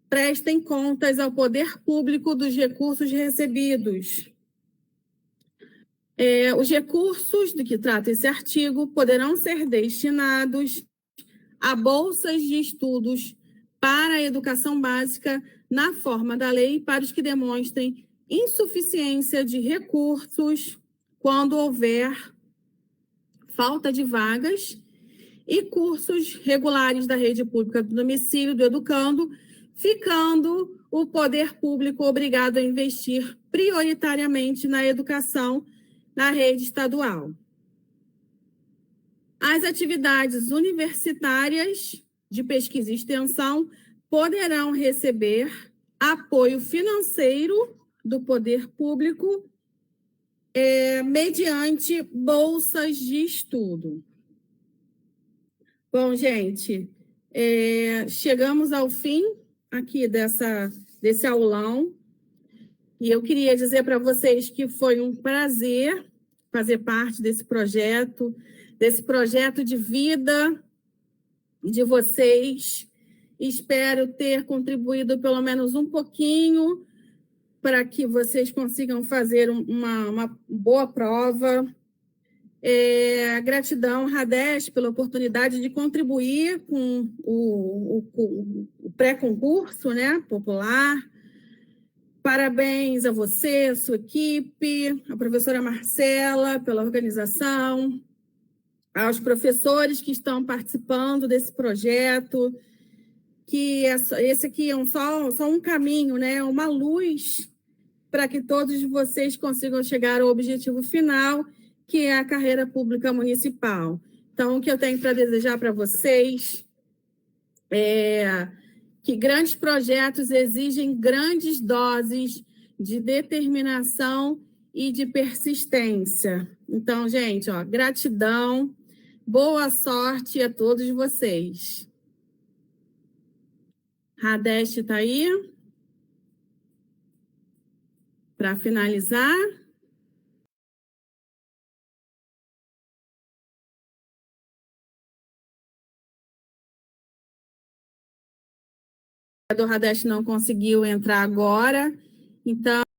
Prestem contas ao poder público dos recursos recebidos. Os recursos de que trata esse artigo poderão ser destinados a bolsas de estudos para a educação básica na forma da lei para os que demonstrem insuficiência de recursos quando houver falta de vagas e cursos regulares da rede pública do domicílio do educando, ficando o poder público obrigado a investir prioritariamente na educação na rede estadual. As atividades universitárias de pesquisa e extensão poderão receber apoio financeiro do poder público mediante bolsas de estudo. Bom, gente, chegamos ao fim aqui desse aulão e eu queria dizer para vocês que foi um prazer fazer parte desse projeto de vida de vocês. Espero ter contribuído pelo menos um pouquinho para que vocês consigam fazer uma boa prova. Gratidão, Radeste, pela oportunidade de contribuir com o pré-concurso, né, popular. Parabéns a você, a sua equipe, a professora Marcela pela organização, aos professores que estão participando desse projeto, que esse aqui é só um caminho, né, uma luz para que todos vocês consigam chegar ao objetivo final, que é a carreira pública municipal. Então, o que eu tenho para desejar para vocês é que grandes projetos exigem grandes doses de determinação e de persistência. Então, gente, gratidão, boa sorte a todos vocês. Radeste está aí? Para finalizar. O Radeste não conseguiu entrar agora, então